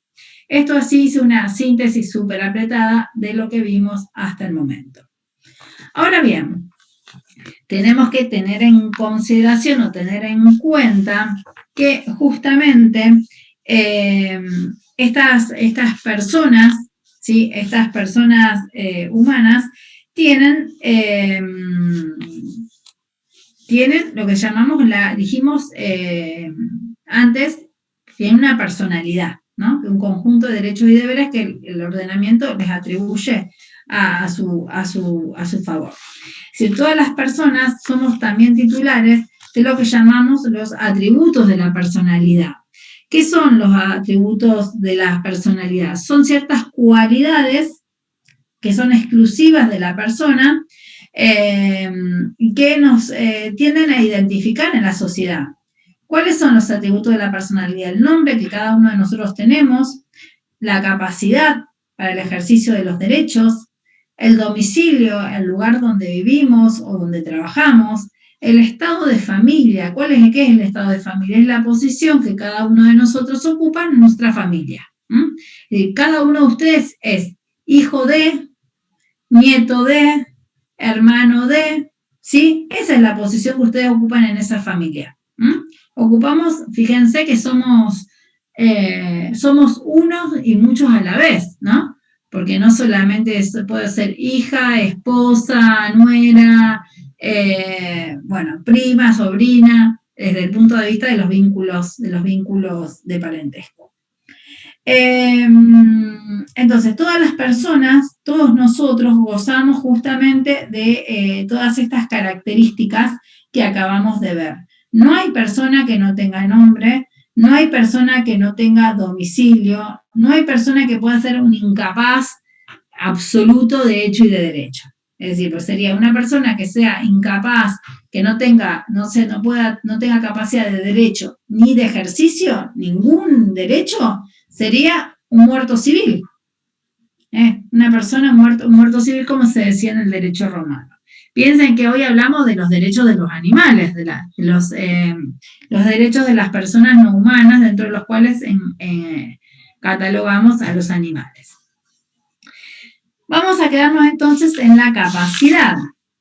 Esto así es una síntesis súper apretada de lo que vimos hasta el momento. Ahora bien, tenemos que tener en consideración o tener en cuenta que justamente estas personas, ¿sí? Estas personas humanas tienen lo que llamamos, dijimos antes, tienen una personalidad, ¿no? Un conjunto de derechos y deberes que el ordenamiento les atribuye a su favor. Si todas las personas somos también titulares de lo que llamamos los atributos de la personalidad. ¿Qué son los atributos de la personalidad? Son ciertas cualidades que son exclusivas de la persona que nos tienden a identificar en la sociedad. ¿Cuáles son los atributos de la personalidad? El nombre que cada uno de nosotros tenemos, la capacidad para el ejercicio de los derechos, el domicilio, el lugar donde vivimos o donde trabajamos, el estado de familia. ¿Qué es el estado de familia? Es la posición que cada uno de nosotros ocupa en nuestra familia. Cada uno de ustedes es hijo de, nieto de, hermano de, ¿sí? Esa es la posición que ustedes ocupan en esa familia. Ocupamos, fíjense que somos unos y muchos a la vez, ¿no? Porque no solamente puede ser hija, esposa, nuera, prima, sobrina, desde el punto de vista de los vínculos de parentesco. Entonces, todas las personas, todos nosotros gozamos justamente de todas estas características que acabamos de ver. No hay persona que no tenga nombre, no hay persona que no tenga domicilio, no hay persona que pueda ser un incapaz absoluto de hecho y de derecho. Es decir, pues sería una persona que sea incapaz, que no tenga capacidad de derecho ni de ejercicio, ningún derecho, sería un muerto civil. Una persona, un muerto civil, como se decía en el derecho romano. Piensen que hoy hablamos de los derechos de los animales, de los derechos de las personas no humanas, dentro de los cuales catalogamos a los animales. Vamos a quedarnos entonces en la capacidad.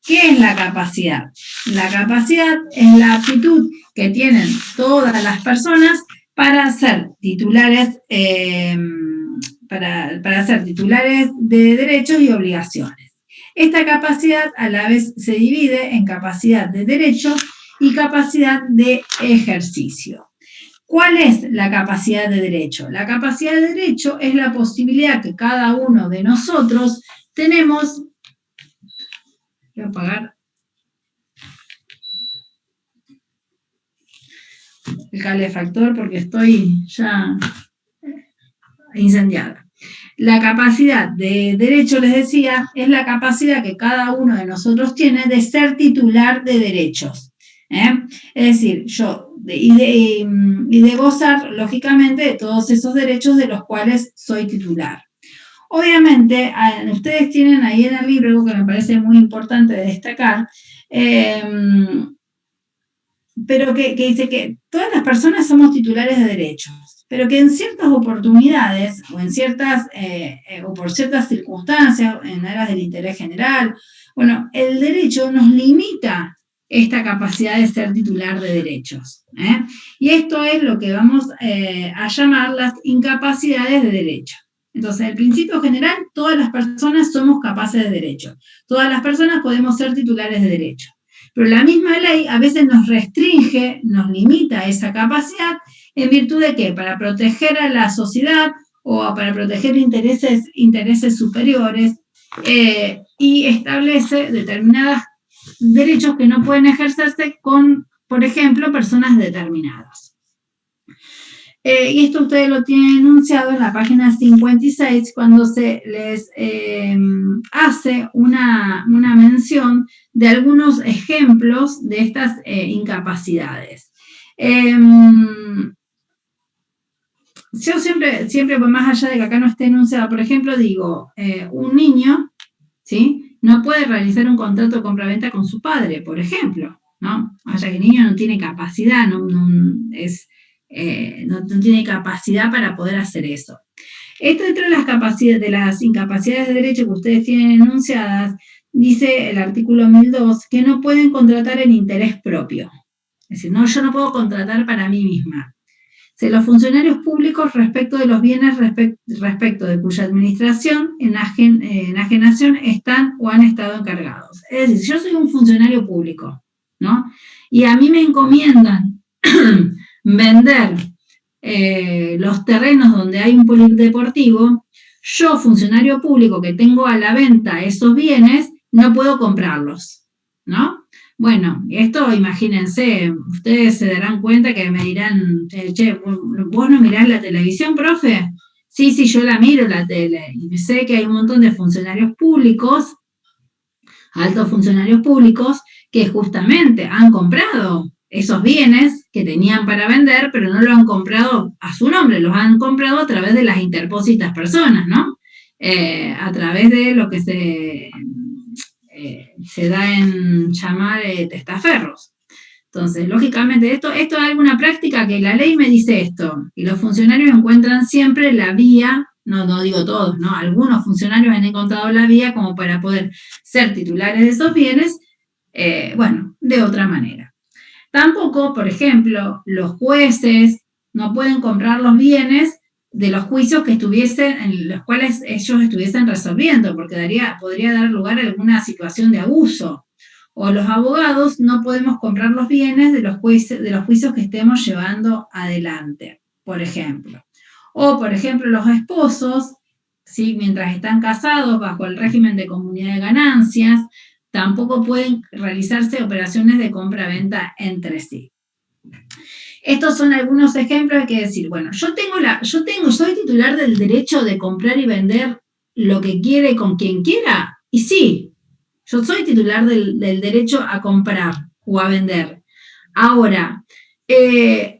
¿Qué es la capacidad? La capacidad es la aptitud que tienen todas las personas para ser titulares, para ser titulares de derechos y obligaciones. Esta capacidad a la vez se divide en capacidad de derecho y capacidad de ejercicio. ¿Cuál es la capacidad de derecho? La capacidad de derecho es la posibilidad que cada uno de nosotros tenemos. Voy a apagar el calefactor porque estoy ya incendiada. La capacidad de derecho, les decía, es la capacidad que cada uno de nosotros tiene de ser titular de derechos. Es decir, y de gozar, lógicamente, de todos esos derechos de los cuales soy titular. Obviamente, ustedes tienen ahí en el libro algo que me parece muy importante de destacar, pero que dice que todas las personas somos titulares de derechos, pero que en ciertas oportunidades o o por ciertas circunstancias, en aras del interés general, el derecho nos limita esta capacidad de ser titular de derechos. Y esto es lo que vamos a llamar las incapacidades de derecho. Entonces, el principio general, todas las personas somos capaces de derecho. Todas las personas podemos ser titulares de derecho. Pero la misma ley a veces nos restringe, nos limita esa capacidad, ¿en virtud de qué? Para proteger a la sociedad o para proteger intereses superiores y establece determinados derechos que no pueden ejercerse con, por ejemplo, personas determinadas. Y esto ustedes lo tienen enunciado en la página 56 cuando se les hace una mención de algunos ejemplos de estas incapacidades. Yo siempre, más allá de que acá no esté enunciado, por ejemplo, digo, un niño, ¿sí?, no puede realizar un contrato de compraventa con su padre, por ejemplo, ¿no? O sea, que el niño no tiene capacidad, no tiene capacidad para poder hacer eso. Esto dentro de las incapacidades de derecho que ustedes tienen enunciadas, dice el artículo 1002, que no pueden contratar en interés propio. Es decir, yo no puedo contratar para mí misma. Si los funcionarios públicos respecto de los bienes respecto de cuya administración, enajenación están o han estado encargados. Es decir, si yo soy un funcionario público, ¿no?, y a mí me encomiendan vender los terrenos donde hay un polideportivo, yo, funcionario público que tengo a la venta esos bienes, no puedo comprarlos, ¿no? Bueno, esto imagínense, ustedes se darán cuenta que me dirán, che, ¿vos no mirás la televisión, profe? Sí, yo la miro la tele, y sé que hay un montón de funcionarios públicos, altos funcionarios públicos, que justamente han comprado esos bienes que tenían para vender, pero no lo han comprado a su nombre, los han comprado a través de las interpósitas personas, ¿no? A través de lo que se da en llamar testaferros. Entonces, lógicamente, esto es alguna práctica que la ley me dice esto, y los funcionarios encuentran siempre la vía, no digo todos, ¿no? Algunos funcionarios han encontrado la vía como para poder ser titulares de esos bienes, bueno, de otra manera. Tampoco, por ejemplo, los jueces no pueden comprar los bienes de los juicios que en los cuales ellos estuviesen resolviendo, porque podría dar lugar a alguna situación de abuso. O los abogados no podemos comprar los bienes de los juicios que estemos llevando adelante, por ejemplo. O, por ejemplo, los esposos, ¿sí? Mientras están casados bajo el régimen de comunidad de ganancias, tampoco pueden realizarse operaciones de compra-venta entre sí. Estos son algunos ejemplos, hay que decir, bueno, soy titular del derecho de comprar y vender lo que quiere con quien quiera, y sí, yo soy titular del derecho a comprar o a vender. Ahora,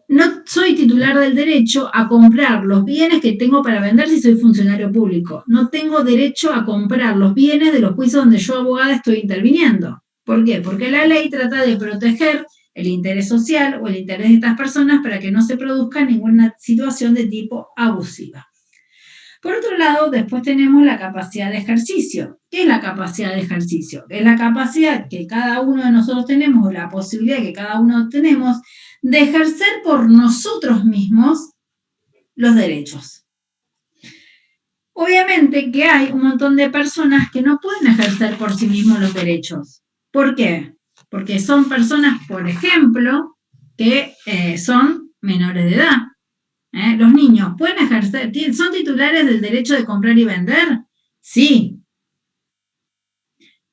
no soy titular del derecho a comprar los bienes que tengo para vender si soy funcionario público. No tengo derecho a comprar los bienes de los juicios donde yo, abogada, estoy interviniendo. ¿Por qué? Porque la ley trata de proteger el interés social o el interés de estas personas para que no se produzca ninguna situación de tipo abusiva. Por otro lado, después tenemos la capacidad de ejercicio. ¿Qué es la capacidad de ejercicio? Es la capacidad que cada uno de nosotros tenemos, o la posibilidad que cada uno tenemos, de ejercer por nosotros mismos los derechos. Obviamente que hay un montón de personas que no pueden ejercer por sí mismos los derechos. ¿Por qué? Porque son personas, por ejemplo, que son menores de edad. Los niños pueden ejercer, ¿son titulares del derecho de comprar y vender? Sí.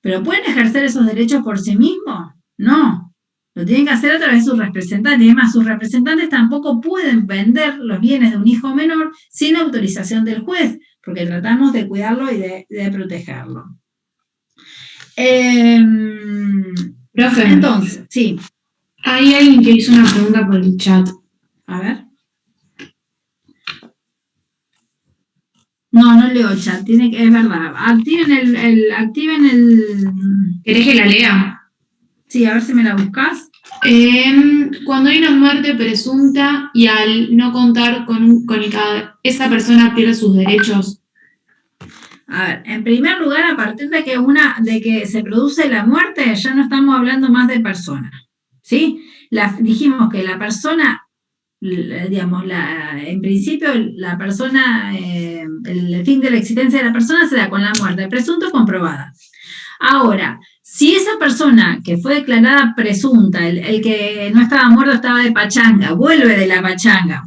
¿Pero pueden ejercer esos derechos por sí mismos? No. Lo tienen que hacer a través de sus representantes. Y además, sus representantes tampoco pueden vender los bienes de un hijo menor sin autorización del juez, porque tratamos de cuidarlo y de protegerlo. Profe, Entonces, sí. hay alguien que hizo una pregunta por el chat. A ver. No leo chat, es verdad. Activen el... ¿Querés que la lea? Sí, a ver si me la buscas. Cuando hay una muerte presunta y al no contar con el cadáver, ¿esa persona pierde sus derechos? A ver, en primer lugar, a partir de que se produce la muerte, ya no estamos hablando más de persona, ¿sí? Dijimos que la persona, digamos, en principio la persona, el fin de la existencia de la persona se da con la muerte, presunto comprobada. Ahora, si esa persona que fue declarada presunta, el que no estaba muerto estaba de pachanga, vuelve de la pachanga,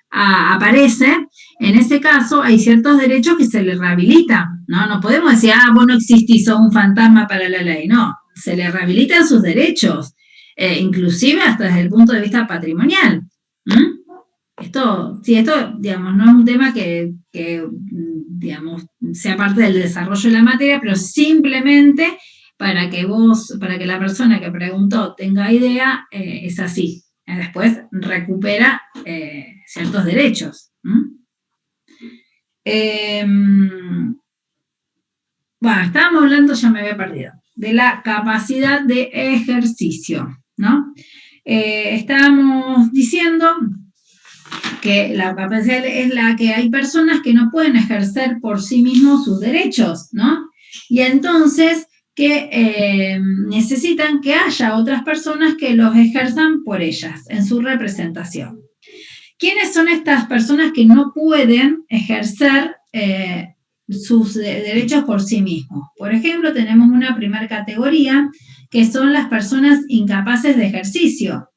aparece, en ese caso hay ciertos derechos que se le rehabilitan, ¿no? No podemos decir, vos no existís, sos un fantasma para la ley, no, se le rehabilitan sus derechos, inclusive hasta desde el punto de vista patrimonial. Esto, digamos, no es un tema que digamos, sea parte del desarrollo de la materia, pero simplemente para que la persona que preguntó tenga idea, es así. Después recupera ciertos derechos. Bueno, estábamos hablando, ya me había perdido, de la capacidad de ejercicio, ¿no? Estábamos diciendo que la capacidad es la que hay personas que no pueden ejercer por sí mismos sus derechos, ¿no? Y entonces que necesitan que haya otras personas que los ejerzan por ellas, en su representación. ¿Quiénes son estas personas que no pueden ejercer sus derechos por sí mismos? Por ejemplo, tenemos una primera categoría, que son las personas incapaces de ejercicio.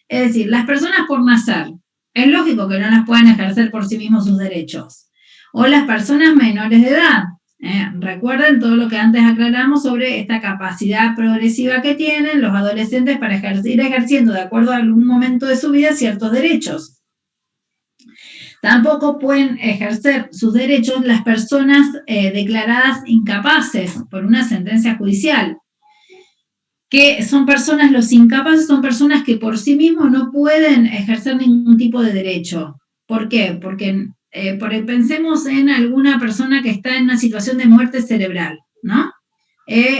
Es decir, las personas por nacer, Es lógico que no las puedan ejercer por sí mismos sus derechos. O las personas menores de edad. Recuerden todo lo que antes aclaramos sobre esta capacidad progresiva que tienen los adolescentes para ir ejerciendo de acuerdo a algún momento de su vida ciertos derechos. Tampoco pueden ejercer sus derechos las personas declaradas incapaces por una sentencia judicial. Que son personas, los incapaces son personas que por sí mismos no pueden ejercer ningún tipo de derecho. ¿Por qué? Porque pensemos en alguna persona que está en una situación de muerte cerebral, ¿no?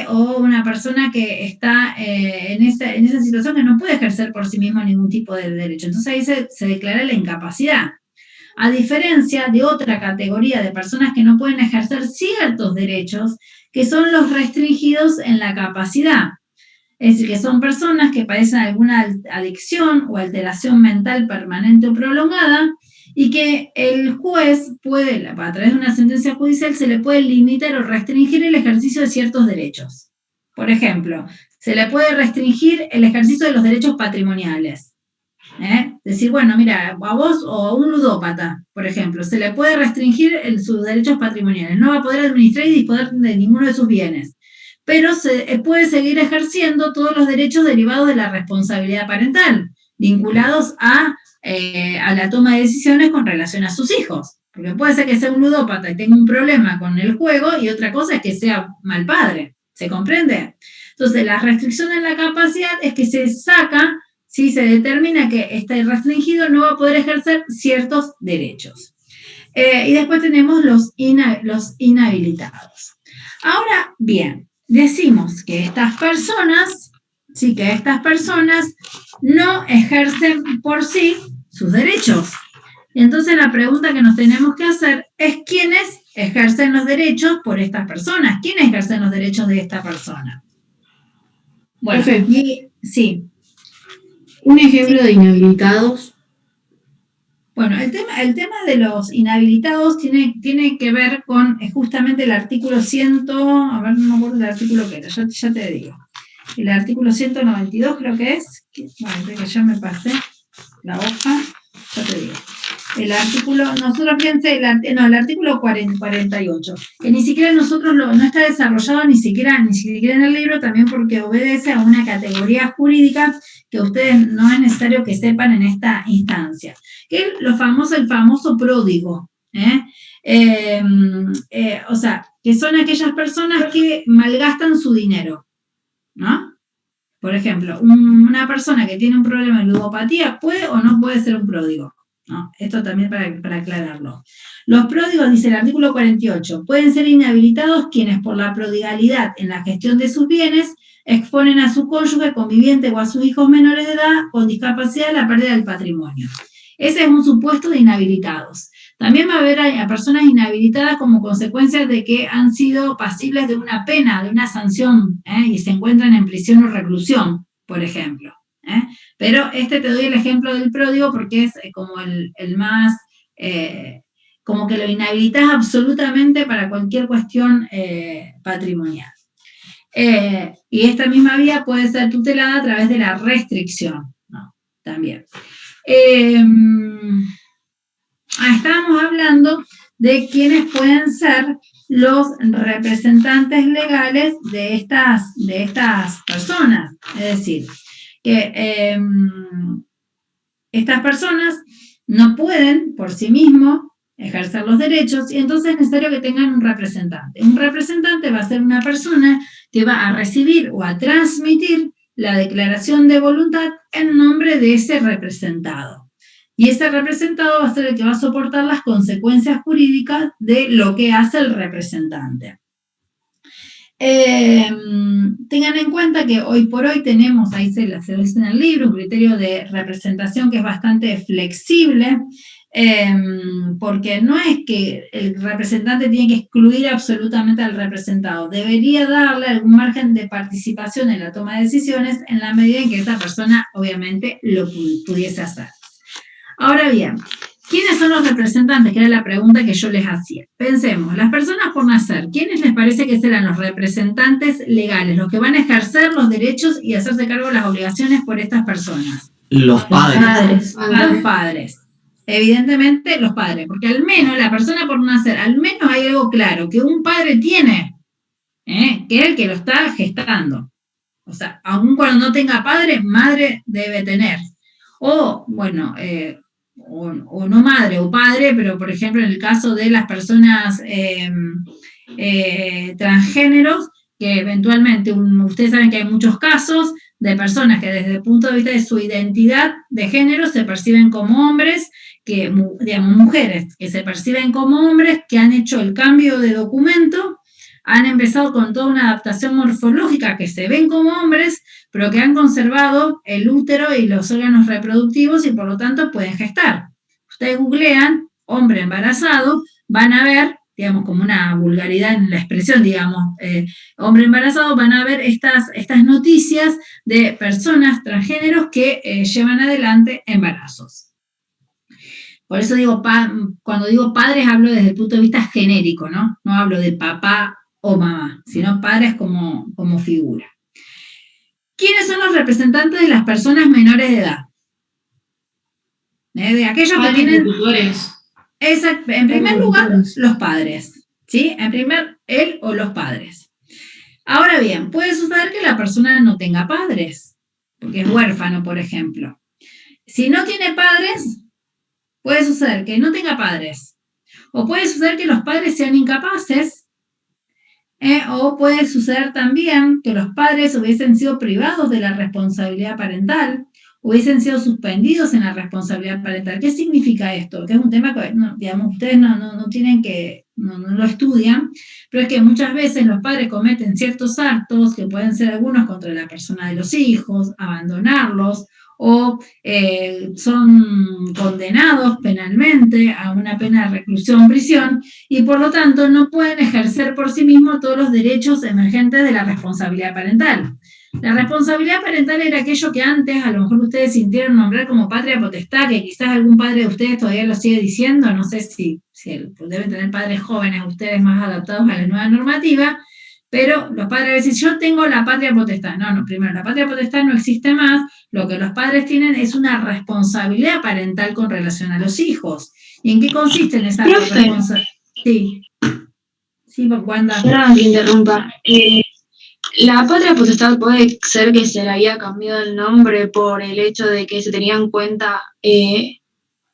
O una persona que está en esa situación que no puede ejercer por sí mismo ningún tipo de derecho. Entonces ahí se declara la incapacidad. A diferencia de otra categoría de personas que no pueden ejercer ciertos derechos, que son los restringidos en la capacidad. Es decir, que son personas que padecen alguna adicción o alteración mental permanente o prolongada, y que el juez puede, a través de una sentencia judicial, se le puede limitar o restringir el ejercicio de ciertos derechos. Por ejemplo, se le puede restringir el ejercicio de los derechos patrimoniales. Decir, bueno, mira, a vos o a un ludópata, por ejemplo, se le puede restringir sus derechos patrimoniales. No va a poder administrar y disponer de ninguno de sus bienes. Pero se puede seguir ejerciendo todos los derechos derivados de la responsabilidad parental, vinculados a la toma de decisiones con relación a sus hijos. Porque puede ser que sea un ludópata y tenga un problema con el juego, y otra cosa es que sea mal padre. ¿Se comprende? Entonces, la restricción en la capacidad es que se saca, si se determina que está restringido, no va a poder ejercer ciertos derechos. Y después tenemos los inhabilitados. Ahora, bien, decimos que estas personas no ejercen por sí sus derechos. Y entonces la pregunta que nos tenemos que hacer es ¿quiénes ejercen los derechos por estas personas? ¿Quiénes ejercen los derechos de esta persona? Bueno, sí. Un ejemplo de inhabilitados. Bueno, el tema de los inhabilitados tiene que ver con justamente el artículo 100, a ver, no me acuerdo del artículo que era, ya te digo. El artículo 192 creo que es, bueno, creo que ya me pasé la hoja, ya te digo. El artículo, nosotros fíjense, el artículo 48, que ni siquiera nosotros no está desarrollado ni siquiera en el libro, también porque obedece a una categoría jurídica que ustedes no es necesario que sepan en esta instancia, que es el famoso pródigo, o sea, que son aquellas personas que malgastan su dinero, ¿no? Por ejemplo, una persona que tiene un problema de ludopatía puede o no puede ser un pródigo, ¿no? Esto también para aclararlo. Los pródigos, dice el artículo 48, pueden ser inhabilitados quienes por la prodigalidad en la gestión de sus bienes exponen a su cónyuge, conviviente o a sus hijos menores de edad con discapacidad a la pérdida del patrimonio. Ese es un supuesto de inhabilitados. También va a haber a personas inhabilitadas como consecuencia de que han sido pasibles de una pena, de una sanción, y se encuentran en prisión o reclusión, por ejemplo. Pero te doy el ejemplo del pródigo porque es como el más, como que lo inhabilitas absolutamente para cualquier cuestión patrimonial. Y esta misma vía puede ser tutelada a través de la restricción, ¿no? También. Estábamos hablando de quiénes pueden ser los representantes legales de estas personas. Es decir, que estas personas no pueden por sí mismos ejercer los derechos y entonces es necesario que tengan un representante. Un representante va a ser una persona que va a recibir o a transmitir la declaración de voluntad en nombre de ese representado. Y ese representado va a ser el que va a soportar las consecuencias jurídicas de lo que hace el representante. Tengan en cuenta que hoy por hoy tenemos, ahí se dice en el libro, un criterio de representación que es bastante flexible, porque no es que el representante tiene que excluir absolutamente al representado, debería darle algún margen de participación en la toma de decisiones en la medida en que esa persona obviamente lo pudiese hacer. Ahora bien, ¿quiénes son los representantes? Que era la pregunta que yo les hacía. Pensemos, las personas por nacer, ¿quiénes les parece que serán los representantes legales, los que van a ejercer los derechos y hacerse cargo de las obligaciones por estas personas? Los padres. Los padres. evidentemente los padres, porque al menos la persona por nacer, al menos hay algo claro, que un padre tiene, que es el que lo está gestando. O sea, aun cuando no tenga padre, madre debe tener. O, bueno, o no madre o padre, pero por ejemplo en el caso de las personas transgéneros, que eventualmente, ustedes saben que hay muchos casos de personas que desde el punto de vista de su identidad de género se perciben como hombres, que, digamos, mujeres que se perciben como hombres, que han hecho el cambio de documento, han empezado con toda una adaptación morfológica, que se ven como hombres, pero que han conservado el útero y los órganos reproductivos y por lo tanto pueden gestar. Ustedes googlean hombre embarazado, van a ver, digamos, como una vulgaridad en la expresión, digamos, hombre embarazado, van a ver estas noticias de personas transgéneros que llevan adelante embarazos. Por eso digo, cuando digo padres hablo desde el punto de vista genérico, ¿no? No hablo de papá o mamá, sino padres como figura. ¿Quiénes son los representantes de las personas menores de edad? De aquellos que tienen... En primer lugar, los padres, ¿sí? En primer, él o los padres. Ahora bien, puede suceder que la persona no tenga padres, porque es huérfano, por ejemplo. Si no tiene padres, puede suceder que no tenga padres, o puede suceder que los padres sean incapaces, o puede suceder también que los padres hubiesen sido privados de la responsabilidad parental, hubiesen sido suspendidos en la responsabilidad parental. ¿Qué significa esto? Que es un tema que, digamos, ustedes no tienen que, no lo estudian, pero es que muchas veces los padres cometen ciertos actos, que pueden ser algunos contra la persona de los hijos, abandonarlos, o son condenados penalmente a una pena de reclusión, prisión, y por lo tanto no pueden ejercer por sí mismos todos los derechos emergentes de la responsabilidad parental. La responsabilidad parental era aquello que antes a lo mejor ustedes sintieron nombrar como patria potestad, que quizás algún padre de ustedes todavía lo sigue diciendo, no sé si deben tener padres jóvenes ustedes más adaptados a la nueva normativa, pero los padres dicen, yo tengo la patria potestad. No, primero, la patria potestad no existe más, lo que los padres tienen es una responsabilidad parental con relación a los hijos. ¿Y en qué consiste en esa responsabilidad? Sí, Wanda. Perdón que interrumpa. La patria potestad puede ser que se le había cambiado el nombre por el hecho de que se tenía en cuenta,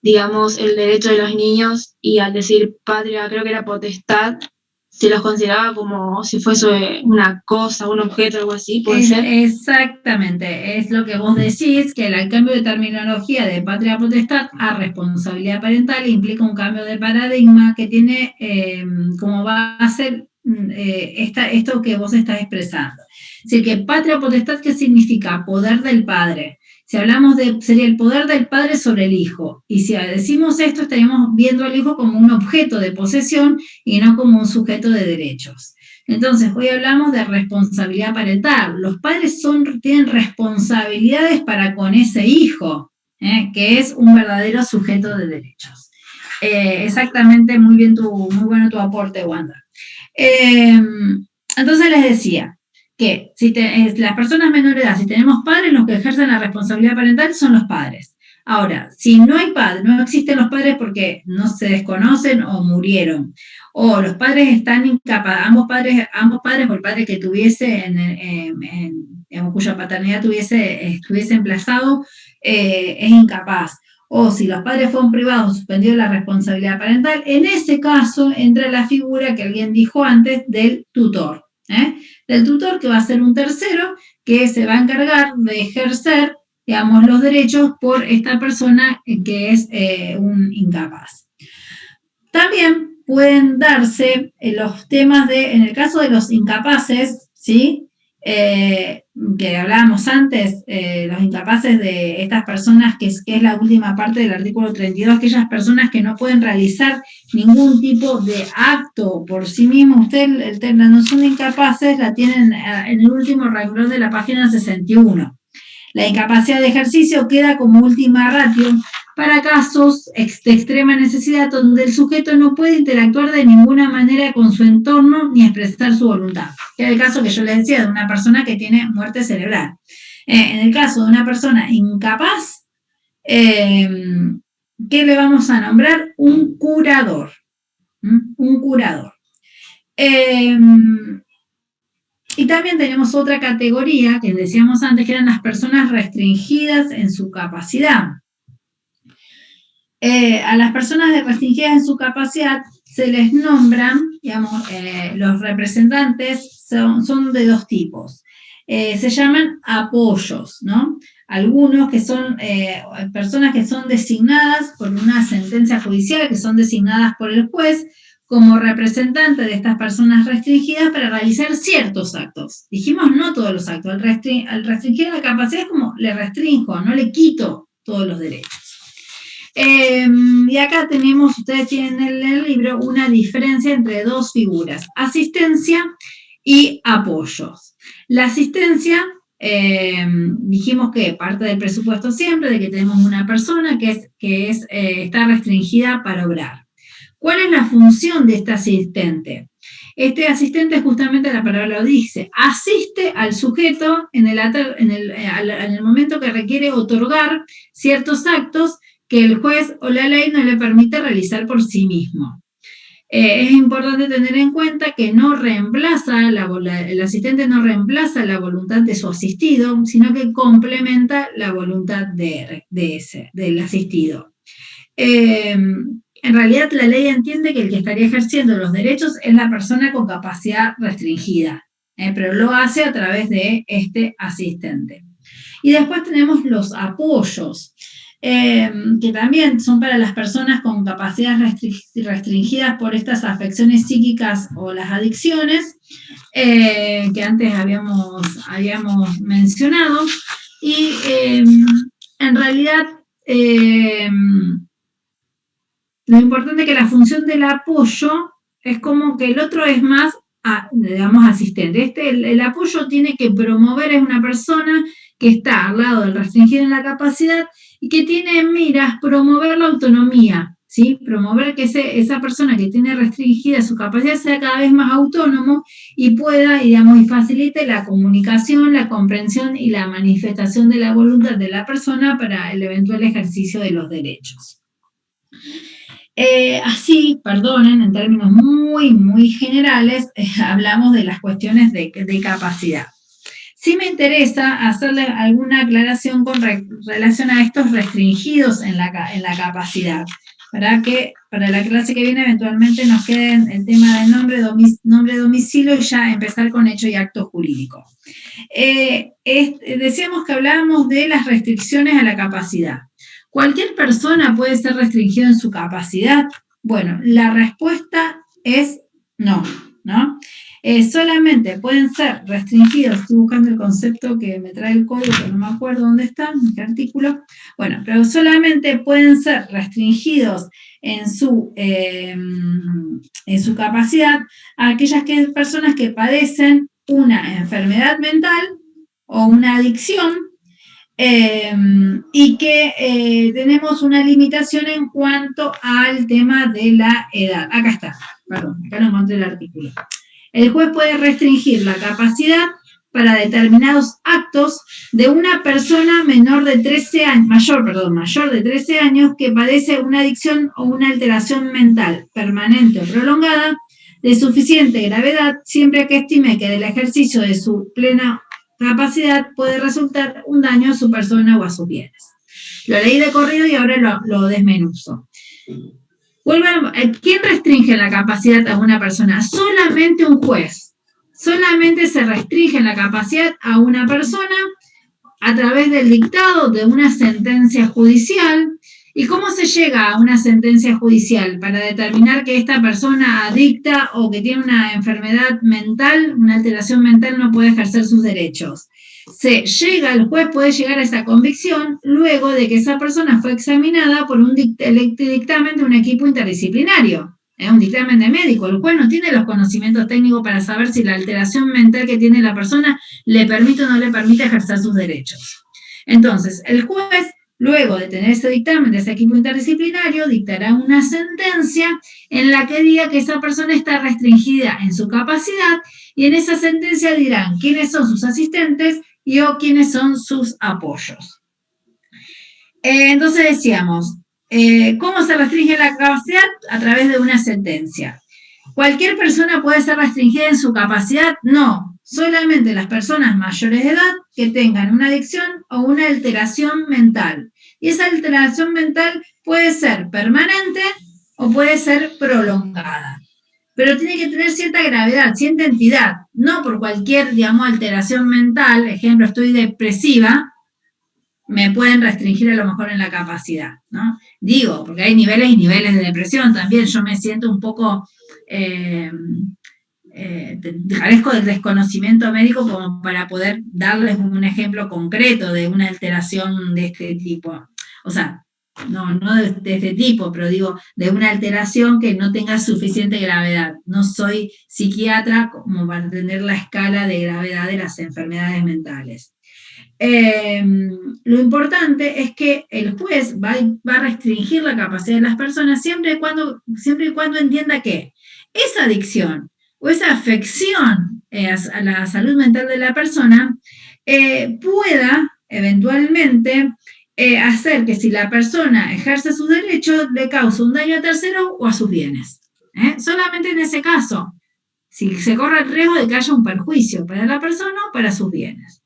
digamos, el derecho de los niños, y al decir patria, creo que era potestad, se los consideraba como si fuese una cosa, un objeto, algo así, ¿puede ser? Exactamente, es lo que vos decís, que el cambio de terminología de patria potestad a responsabilidad parental implica un cambio de paradigma que tiene como base esto que vos estás expresando. Es decir, que patria potestad, ¿qué significa? Poder del padre. Si hablamos sería el poder del padre sobre el hijo. Y si decimos esto, estaríamos viendo al hijo como un objeto de posesión y no como un sujeto de derechos. Entonces, hoy hablamos de responsabilidad parental. Los padres tienen responsabilidades para con ese hijo, que es un verdadero sujeto de derechos. Exactamente, muy bueno tu aporte, Wanda. Entonces les decía que las personas menores de edad, si tenemos padres, los que ejercen la responsabilidad parental son los padres. Ahora, si no hay padres, no existen los padres porque no se desconocen o murieron, o los padres están incapaces, ambos padres o el padre que tuviese, digamos, cuya paternidad estuviese emplazado, es incapaz, o si los padres fueron privados, suspendido la responsabilidad parental, en ese caso entra la figura que alguien dijo antes del tutor. Del tutor, que va a ser un tercero que se va a encargar de ejercer, digamos, los derechos por esta persona que es un incapaz. También pueden darse los temas en el caso de los incapaces, ¿sí? Que hablábamos antes, los incapaces de estas personas, que es la última parte del artículo 32, aquellas personas que no pueden realizar ningún tipo de acto por sí mismos. Ustedes la noción de incapaces la tienen en el último renglón de la página 61. La incapacidad de ejercicio queda como última ratio para casos de extrema necesidad donde el sujeto no puede interactuar de ninguna manera con su entorno ni expresar su voluntad. Que es el caso que yo les decía de una persona que tiene muerte cerebral. En el caso de una persona incapaz, ¿qué le vamos a nombrar? Un curador. Un curador. Y también tenemos otra categoría que decíamos antes, que eran las personas restringidas en su capacidad. A las personas restringidas en su capacidad se les nombran, digamos, los representantes son de dos tipos. Se llaman apoyos, ¿no? Algunos que son personas que son designadas por una sentencia judicial, que son designadas por el juez como representante de estas personas restringidas para realizar ciertos actos. Dijimos no todos los actos. Al restringir la capacidad es como le restringo, no le quito todos los derechos. Y acá tenemos, ustedes tienen en el libro, una diferencia entre dos figuras, asistencia y apoyos. La asistencia, dijimos que parte del presupuesto siempre, de que tenemos una persona que está restringida para obrar. ¿Cuál es la función de este asistente? Este asistente, justamente la palabra lo dice, asiste al sujeto en el momento que requiere otorgar ciertos actos que el juez o la ley no le permite realizar por sí mismo. Es importante tener en cuenta que el asistente no reemplaza la voluntad de su asistido, sino que complementa la voluntad del asistido. En realidad la ley entiende que el que estaría ejerciendo los derechos es la persona con capacidad restringida, pero lo hace a través de este asistente. Y después tenemos los apoyos, que también son para las personas con capacidades restringidas por estas afecciones psíquicas o las adicciones, que antes habíamos mencionado, y en realidad lo importante es que la función del apoyo es como que el otro es más, digamos, asistente. El apoyo tiene que promover, es una persona que está al lado del restringido en la capacidad y que tiene en miras promover la autonomía, ¿sí? Promover que esa persona que tiene restringida su capacidad sea cada vez más autónomo y pueda, digamos, y facilite la comunicación, la comprensión y la manifestación de la voluntad de la persona para el eventual ejercicio de los derechos. Así, perdonen, en términos muy, muy generales, hablamos de las cuestiones de capacidad. Sí me interesa hacerle alguna aclaración con relación a estos restringidos en la capacidad, para que para la clase que viene eventualmente nos quede el tema del nombre, domicilio y ya empezar con hecho y acto jurídico. Decíamos que hablábamos de las restricciones a la capacidad. ¿Cualquier persona puede ser restringida en su capacidad? Bueno, la respuesta es no, ¿no? Solamente pueden ser restringidos, estoy buscando el concepto que me trae el código, pero no me acuerdo dónde está, en qué artículo. Bueno, pero solamente pueden ser restringidos en su capacidad a aquellas personas que padecen una enfermedad mental o una adicción, y que tenemos una limitación en cuanto al tema de la edad. Acá está, perdón, acá no encontré el artículo. El juez puede restringir la capacidad para determinados actos de una persona mayor de 13 años que padece una adicción o una alteración mental permanente o prolongada de suficiente gravedad, siempre que estime que del ejercicio de su plena capacidad puede resultar un daño a su persona o a sus bienes. Lo leí de corrido y ahora lo desmenuzo. ¿Quién restringe la capacidad a una persona? Solamente un juez. Solamente se restringe la capacidad a una persona a través del dictado de una sentencia judicial. ¿Y cómo se llega a una sentencia judicial? Para determinar que esta persona adicta o que tiene una enfermedad mental, una alteración mental, no puede ejercer sus derechos. El juez puede llegar a esa convicción luego de que esa persona fue examinada por un dictamen de un equipo interdisciplinario. Es un dictamen de médico. El juez no tiene los conocimientos técnicos para saber si la alteración mental que tiene la persona le permite o no le permite ejercer sus derechos. Entonces, el juez, luego de tener ese dictamen de ese equipo interdisciplinario, dictará una sentencia en la que diga que esa persona está restringida en su capacidad, y en esa sentencia dirán quiénes son sus asistentes o quiénes son sus apoyos. Entonces decíamos, ¿Cómo se restringe la capacidad? A través de una sentencia. ¿Cualquier persona puede ser restringida en su capacidad? No, solamente las personas mayores de edad que tengan una adicción o una alteración mental. Y esa alteración mental puede ser permanente o puede ser prolongada. Pero tiene que tener cierta gravedad, cierta entidad, no por cualquier, digamos, alteración mental, ejemplo, estoy depresiva, me pueden restringir a lo mejor en la capacidad, ¿no? Digo, porque hay niveles y niveles de depresión también, yo me siento un poco, carezco del desconocimiento médico como para poder darles un ejemplo concreto de una alteración de este tipo. O sea, no de este tipo, pero digo, de una alteración que no tenga suficiente gravedad. No soy psiquiatra como para tener la escala de gravedad de las enfermedades mentales. Lo importante es que el juez va a restringir la capacidad de las personas siempre y cuando entienda que esa adicción o esa afección a la salud mental de la persona pueda eventualmente hacer que si la persona ejerce sus derechos le cause un daño a terceros o a sus bienes. Solamente en ese caso, si se corre el riesgo de que haya un perjuicio para la persona o para sus bienes.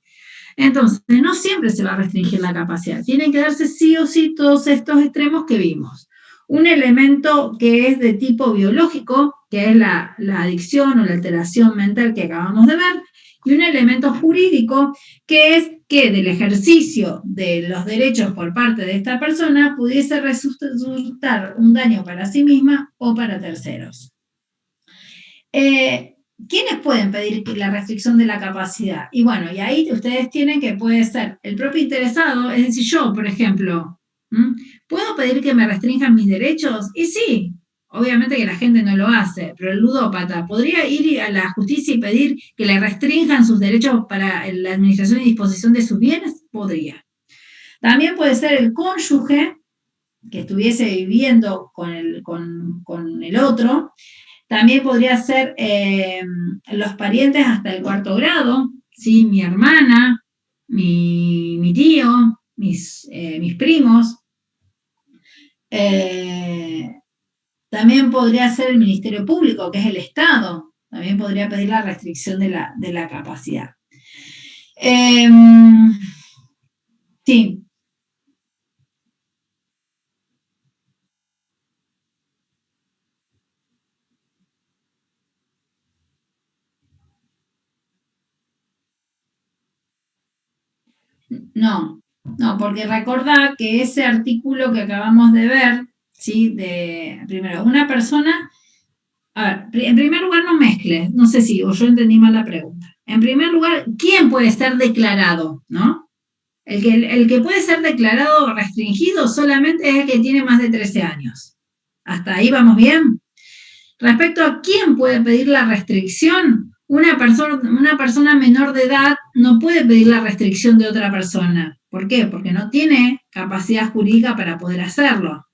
Entonces, no siempre se va a restringir la capacidad. Tienen que darse sí o sí todos estos extremos que vimos. Un elemento que es de tipo biológico, que es la adicción o la alteración mental que acabamos de ver, y un elemento jurídico, que es que del ejercicio de los derechos por parte de esta persona pudiese resultar un daño para sí misma o para terceros. ¿Quiénes pueden pedir la restricción de la capacidad? Y bueno, y ahí ustedes tienen que puede ser el propio interesado, es decir, yo, por ejemplo, ¿puedo pedir que me restrinjan mis derechos? Y sí, obviamente que la gente no lo hace, pero el ludópata podría ir a la justicia y pedir que le restrinjan sus derechos para la administración y disposición de sus bienes. Podría. También puede ser el cónyuge que estuviese viviendo con el otro. También podría ser los parientes hasta el 4º grado, ¿sí? Mi hermana, mi tío, mis primos. También podría ser el Ministerio Público, que es el Estado. También podría pedir la restricción de la capacidad. Sí. No, porque recordá que ese artículo que acabamos de ver, ¿sí? Primero, una persona, a ver, en primer lugar no mezcles, no sé si, o yo entendí mal la pregunta. En primer lugar, ¿quién puede ser declarado, no? El que puede ser declarado restringido solamente es el que tiene más de 13 años. ¿Hasta ahí vamos bien? Respecto a quién puede pedir la restricción, una persona menor de edad no puede pedir la restricción de otra persona. ¿Por qué? Porque no tiene capacidad jurídica para poder hacerlo.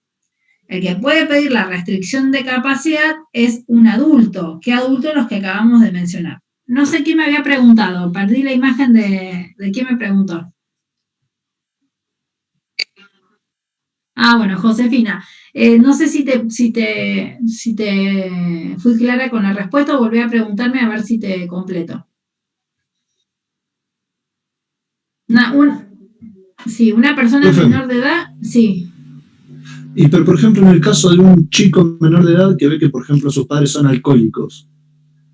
El que puede pedir la restricción de capacidad es un adulto. ¿Qué adulto? Los que acabamos de mencionar. No sé quién me había preguntado, perdí la imagen de quién me preguntó. Ah, bueno, Josefina. No sé si te fui clara con la respuesta o volví a preguntarme a ver si te completo. Sí, una persona menor de edad, sí. Pero, por ejemplo, en el caso de un chico menor de edad que ve que, por ejemplo, sus padres son alcohólicos,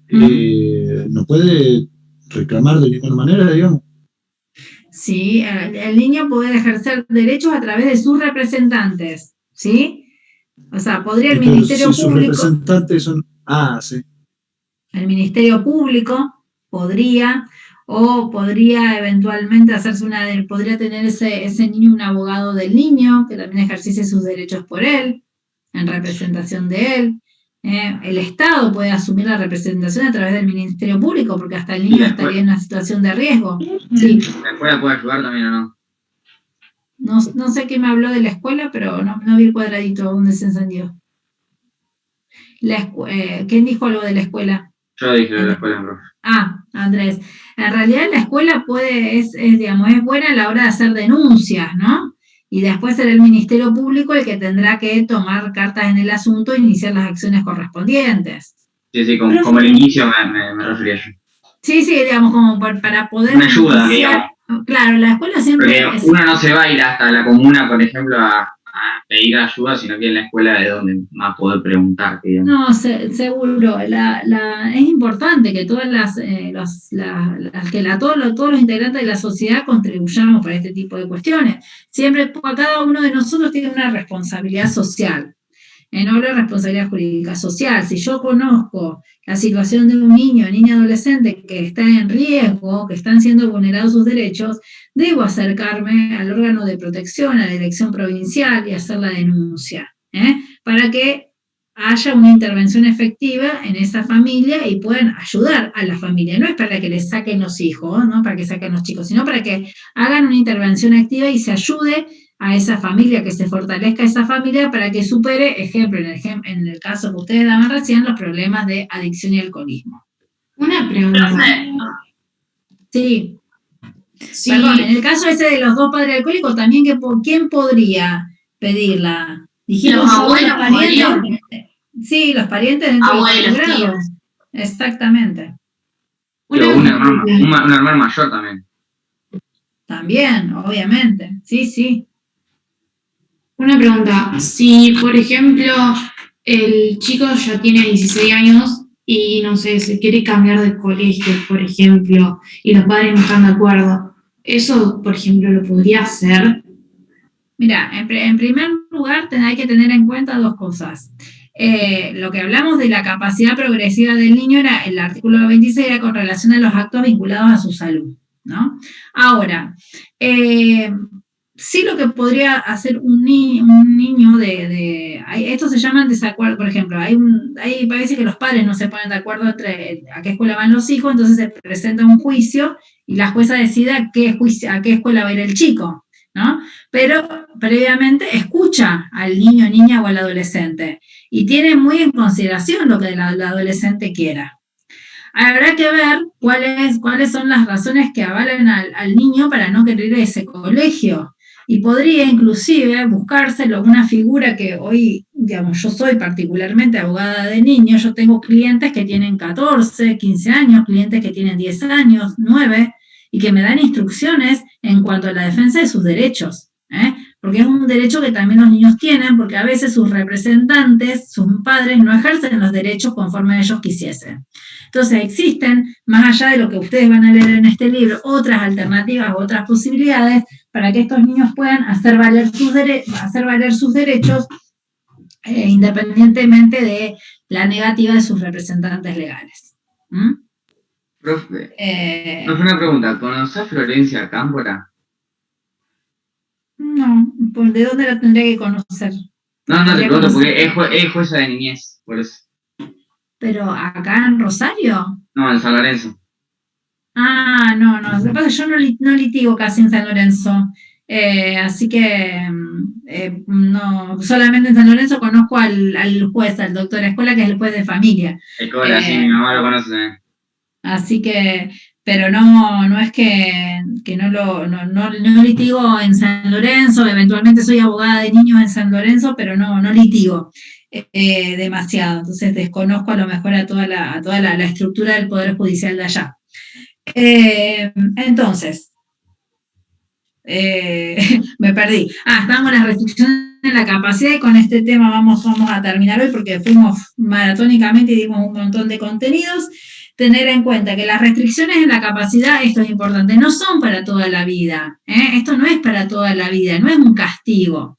¿no puede reclamar de ninguna manera, digamos? Sí, el niño puede ejercer derechos a través de sus representantes, ¿sí? O sea, podría el Ministerio si Público... sus representantes son... Ah, sí. El Ministerio Público podría, o podría eventualmente hacerse podría tener ese niño un abogado del niño, que también ejerciese sus derechos por él, en representación de él. El Estado puede asumir la representación a través del Ministerio Público, porque hasta el niño estaría en una situación de riesgo. Sí. ¿La escuela puede ayudar también o no? No sé qué me habló de la escuela, pero no vi el cuadradito donde se encendió. ¿Quién dijo algo de la escuela? Yo dije de la escuela, profe. Ah, Andrés. En realidad la escuela es buena a la hora de hacer denuncias, ¿no? y después será el Ministerio Público el que tendrá que tomar cartas en el asunto e iniciar las acciones correspondientes. Sí, como el inicio me refería yo. Sí, digamos, como para poder... Una ayuda, digamos. Claro, la escuela siempre... Porque uno no se va a ir hasta la comuna, por ejemplo, a pedir ayuda, sino que en la escuela es donde más poder preguntar, digamos. No, seguro. Es importante que todas todos los integrantes de la sociedad contribuyamos para este tipo de cuestiones. Siempre, cada uno de nosotros tiene una responsabilidad social. No hablo de responsabilidad jurídica social. Si yo conozco la situación de un niño o niña adolescente que está en riesgo, que están siendo vulnerados sus derechos, debo acercarme al órgano de protección, a la dirección provincial y hacer la denuncia, para que haya una intervención efectiva en esa familia y puedan ayudar a la familia. No es para que les saquen los hijos, no para que saquen los chicos, sino para que hagan una intervención activa y se ayude a esa familia, que se fortalezca esa familia para que supere, en el caso que ustedes daban recién, los problemas de adicción y alcoholismo. Una pregunta. Sí. Sí. Perdón, en el caso ese de los dos padres alcohólicos, también ¿quién podría pedirla? Dijimos Los abuelos, los parientes. Sí, los parientes dentro Abuelos, del grado. tíos. Exactamente. Pero un hermano mayor también. También, obviamente. Sí. Una pregunta, si por ejemplo el chico ya tiene 16 años y no sé, se quiere cambiar de colegio, por ejemplo, y los padres no están de acuerdo, ¿eso, por ejemplo, lo podría hacer? Mira, en primer lugar hay que tener en cuenta dos cosas. Lo que hablamos de la capacidad progresiva del niño era el artículo 26, era con relación a los actos vinculados a su salud, ¿no? Ahora, sí, lo que podría hacer un niño estos se llaman desacuerdos, por ejemplo, parece que los padres no se ponen de acuerdo entre a qué escuela van los hijos, entonces se presenta un juicio y la jueza decide a qué escuela va a ir el chico, ¿no? Pero previamente escucha al niño, niña o al adolescente y tiene muy en consideración lo que el adolescente quiera. Habrá que ver cuáles son las razones que avalan al niño para no querer ir a ese colegio. Y podría inclusive buscárselo una figura que hoy, digamos, yo soy particularmente abogada de niños, yo tengo clientes que tienen 14, 15 años, clientes que tienen 10 años, 9, y que me dan instrucciones en cuanto a la defensa de sus derechos, porque es un derecho que también los niños tienen, porque a veces sus representantes, sus padres, no ejercen los derechos conforme ellos quisiesen. Entonces existen, más allá de lo que ustedes van a leer en este libro, otras alternativas, otras posibilidades para que estos niños puedan hacer valer sus derechos independientemente de la negativa de sus representantes legales. Profe, una pregunta, ¿conoces a Florencia Cámpora? No, ¿de dónde la tendría que conocer? No, te pregunto porque es jueza de niñez, por eso. ¿Pero acá en Rosario? No, en San Lorenzo. Ah, no, lo que pasa es que yo no litigo casi en San Lorenzo, así que no, solamente en San Lorenzo conozco al juez, al doctor Escola, que es el juez de familia. Escola, sí, mi mamá lo conoce. Así que, pero no es que no litigo en San Lorenzo, eventualmente soy abogada de niños en San Lorenzo, pero no litigo demasiado, entonces desconozco a lo mejor a toda la estructura del Poder Judicial de allá. Entonces, me perdí. Estamos en las restricciones de la capacidad y con este tema vamos a terminar hoy porque fuimos maratónicamente y dimos un montón de contenidos. Tener en cuenta que las restricciones en la capacidad, esto es importante, no son para toda la vida. Esto no es para toda la vida, no es un castigo.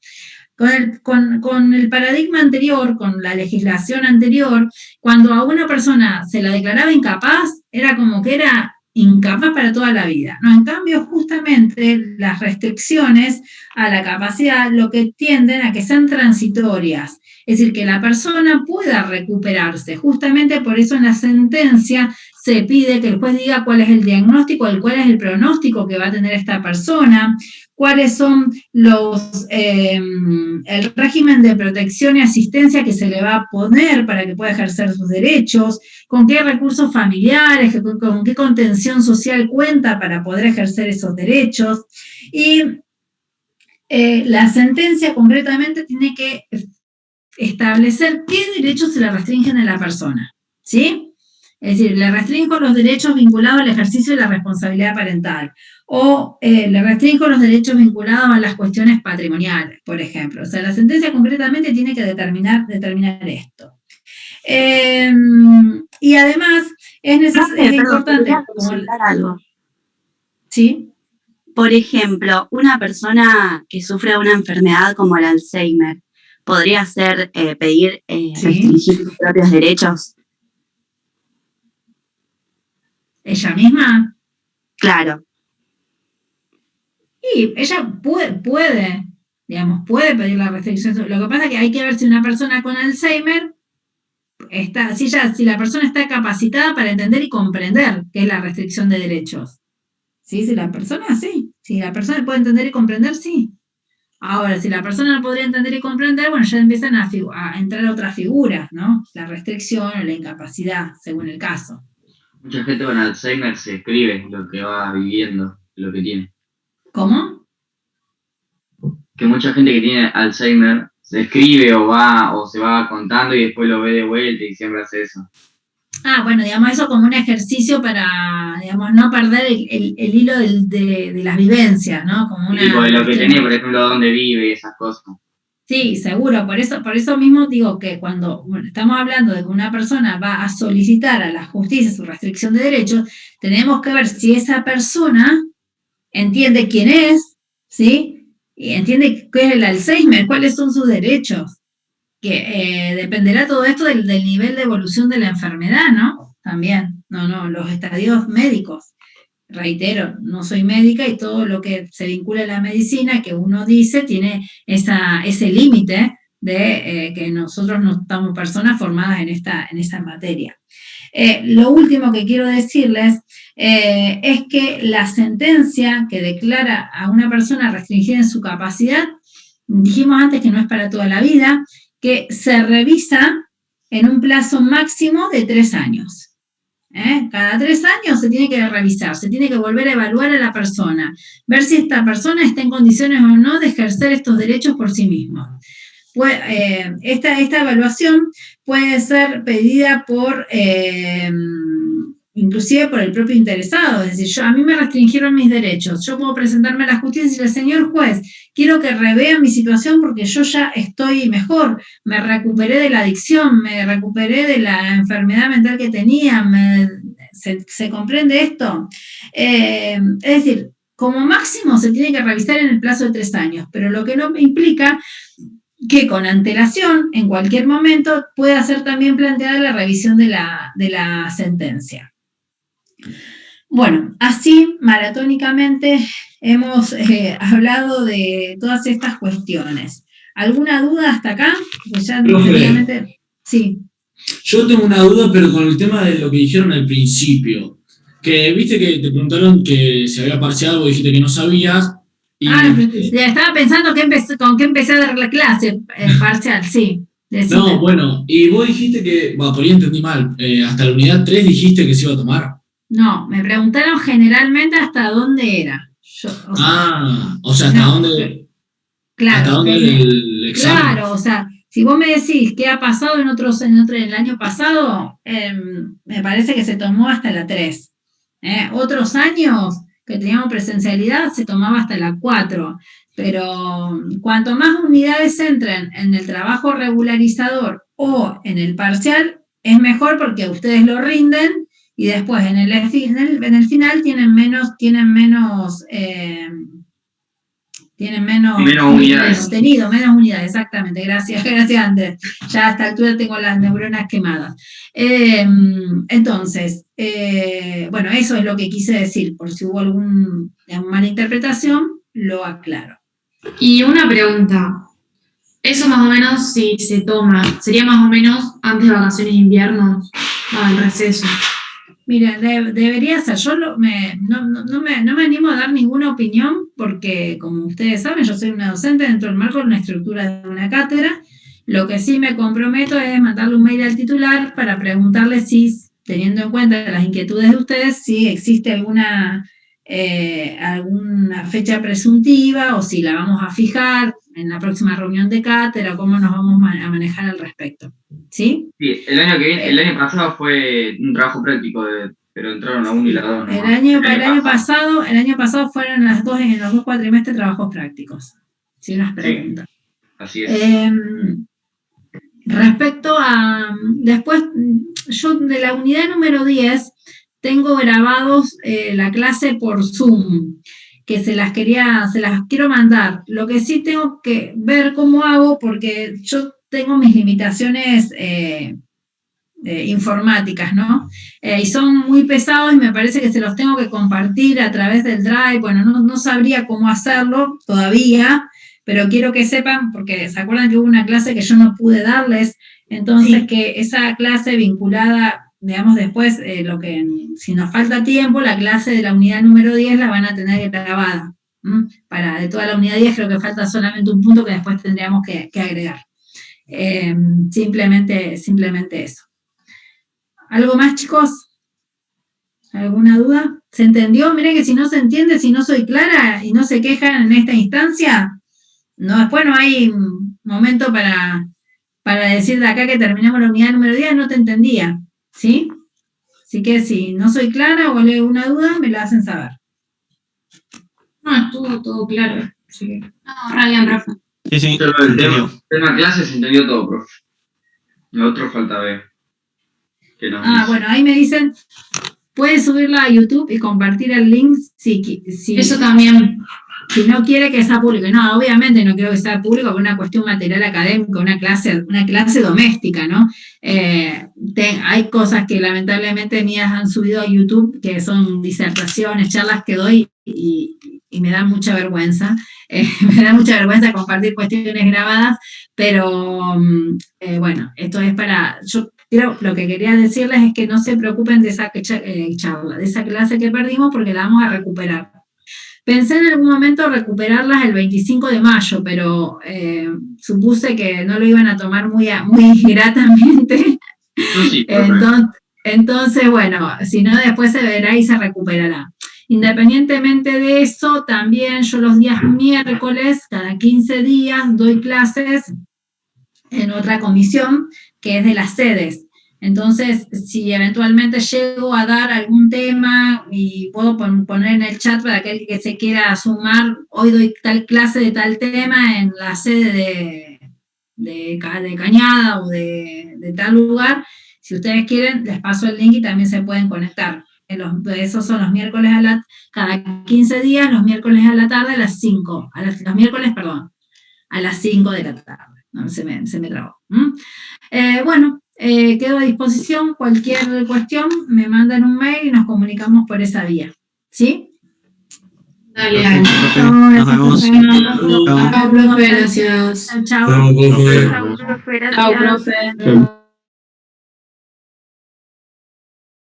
Con el paradigma anterior, con la legislación anterior, cuando a una persona se la declaraba incapaz, era como que era incapaz para toda la vida, ¿no? En cambio, justamente las restricciones a la capacidad lo que tienden a que sean transitorias, es decir, que la persona pueda recuperarse. Justamente por eso en la sentencia se pide que el juez diga cuál es el diagnóstico, cuál es el pronóstico que va a tener esta persona, cuáles son el régimen de protección y asistencia que se le va a poner para que pueda ejercer sus derechos, con qué recursos familiares, con qué contención social cuenta para poder ejercer esos derechos. Y La sentencia concretamente tiene que establecer qué derechos se le restringen a la persona, ¿sí? Es decir, le restringo los derechos vinculados al ejercicio de la responsabilidad parental, o le restringo los derechos vinculados a las cuestiones patrimoniales, por ejemplo. O sea, la sentencia concretamente tiene que determinar esto. Y además es importante... Algo. ¿Sí? Por ejemplo, una persona que sufre de una enfermedad como el Alzheimer, ¿podría pedir restringir sus propios derechos? ¿Ella misma? Claro. Y ella puede pedir la restricción. Lo que pasa es que hay que ver si una persona con Alzheimer si la persona está capacitada para entender y comprender qué es la restricción de derechos. ¿Sí? Si la persona puede entender y comprender, sí. Ahora, si la persona no podría entender y comprender, bueno, ya empiezan a entrar otras figuras, ¿no? La restricción o la incapacidad, según el caso. Mucha gente con Alzheimer se escribe lo que va viviendo, lo que tiene. ¿Cómo? Que mucha gente que tiene Alzheimer se escribe o se va contando y después lo ve de vuelta y siempre hace eso. Bueno, digamos, eso como un ejercicio para, digamos, no perder el hilo de las vivencias, ¿no? Como una de lo que tenía, por ejemplo, dónde vive y esas cosas. Sí, seguro, por eso mismo digo que cuando estamos hablando de que una persona va a solicitar a la justicia su restricción de derechos, tenemos que ver si esa persona entiende quién es, ¿sí? Y entiende qué es el Alzheimer, cuáles son sus derechos. Que dependerá todo esto del nivel de evolución de la enfermedad, ¿no? También, los estadios médicos. Reitero, no soy médica y todo lo que se vincula a la medicina que uno dice tiene ese límite de que nosotros no estamos personas formadas en esta materia. Lo último que quiero decirles es que la sentencia que declara a una persona restringida en su capacidad, dijimos antes que no es para toda la vida, que se revisa en un plazo máximo de 3 años. Cada 3 años se tiene que revisar, se tiene que volver a evaluar a la persona, ver si esta persona está en condiciones o no de ejercer estos derechos por sí mismo. Esta evaluación puede ser pedida inclusive por el propio interesado, es decir, a mí me restringieron mis derechos, yo puedo presentarme a la justicia y decirle, señor juez, quiero que revea mi situación porque yo ya estoy mejor, me recuperé de la adicción, me recuperé de la enfermedad mental que tenía, ¿se comprende esto? Es decir, como máximo se tiene que revisar en el plazo de 3 años, pero lo que no implica que con antelación, en cualquier momento, pueda ser también planteada la revisión de la sentencia. Bueno, así maratónicamente hemos hablado de todas estas cuestiones. ¿Alguna duda hasta acá? Pues ya sí. Yo tengo una duda, pero con el tema de lo que dijeron al principio. Que viste que te preguntaron que se había parciado, vos dijiste que no sabías. Estaba pensando con qué empecé a dar la clase parcial, sí. Decime. No, bueno, y vos dijiste que, por ahí entendí mal, hasta la unidad 3 dijiste que se iba a tomar. No, me preguntaron generalmente hasta dónde era. hasta dónde. Claro. Hasta dónde el examen. Claro, o sea, si vos me decís qué ha pasado en el año pasado, me parece que se tomó hasta la 3. Otros años que teníamos presencialidad se tomaba hasta la 4. Pero cuanto más unidades entren en el trabajo regularizador o en el parcial, es mejor porque ustedes lo rinden y después en el final tienen menos unidades. Contenido, menos unidades, exactamente. Gracias Andrés. Ya a esta altura tengo las neuronas quemadas. Entonces, bueno, eso es lo que quise decir, por si hubo alguna mala interpretación, lo aclaro. Y una pregunta, eso más o menos si se toma, sería más o menos antes de vacaciones de invierno, el receso. Mira, debería ser, yo no me animo a dar ninguna opinión porque, como ustedes saben, yo soy una docente dentro del marco de una estructura de una cátedra. Lo que sí me comprometo es mandarle un mail al titular para preguntarle si, teniendo en cuenta las inquietudes de ustedes, si existe alguna alguna fecha presuntiva o si la vamos a fijar en la próxima reunión de cátedra o cómo nos vamos a manejar al respecto. ¿Sí? Sí, el año pasado fue un trabajo práctico, pero entraron la 1 y la 2. El año pasado fueron en los dos cuatrimestres trabajos prácticos. Si unas preguntas. Sí, así es. Respecto a, después, yo de la unidad número 10 tengo grabados la clase por Zoom, que se las quiero mandar. Lo que sí tengo que ver cómo hago, porque yo tengo mis limitaciones informáticas, ¿no? Y son muy pesados y me parece que se los tengo que compartir a través del Drive. Bueno, no sabría cómo hacerlo todavía, pero quiero que sepan, porque se acuerdan que hubo una clase que yo no pude darles, entonces sí, que esa clase vinculada, digamos, después, si nos falta tiempo, la clase de la unidad número 10 la van a tener grabada. De toda la unidad 10 creo que falta solamente un punto que después tendríamos que agregar. Simplemente eso. ¿Algo más, chicos? ¿Alguna duda? ¿Se entendió? Miren que si no se entiende, si no soy clara y no se quejan en esta instancia, después no hay momento para decir de acá que terminamos la unidad número 10, no te entendía, ¿sí? Así que si no soy clara o hay alguna duda, me lo hacen saber. No, estuvo todo claro. Sí. No, re bien, profe. Sí. Solo el tema clase se entendió todo, profe. Lo otro falta ver. Bueno, ahí me dicen, puedes subirla a YouTube y compartir el link si eso también. Si no quiere que sea público. No, obviamente no quiero que sea público por una cuestión material académica, una clase doméstica, ¿no? Hay cosas que lamentablemente mías han subido a YouTube, que son disertaciones, charlas que doy y me da mucha vergüenza. Me da mucha vergüenza compartir cuestiones grabadas, pero bueno, esto es yo creo, lo que quería decirles es que no se preocupen de esa charla, de esa clase que perdimos, porque la vamos a recuperar. Pensé en algún momento recuperarlas el 25 de mayo, pero supuse que no lo iban a tomar muy gratamente. Sí, entonces, bueno, si no, después se verá y se recuperará. Independientemente de eso, también yo los días miércoles, cada 15 días, doy clases en otra comisión, que es de las sedes. Entonces, si eventualmente llego a dar algún tema y puedo poner en el chat para aquel que se quiera sumar, hoy doy tal clase de tal tema en la sede de Cañada o de tal lugar, si ustedes quieren, les paso el link y también se pueden conectar. Esos son los miércoles cada 15 días, los miércoles a la tarde a las 5, a las 5 de la tarde. No, se me trabó. Bueno, quedo a disposición, cualquier cuestión, me mandan un mail y nos comunicamos por esa vía. ¿Sí? Dale, nos vemos. Chao, profe, gracias. Chao, Chao, profe. profe, gracias. Chao, profe.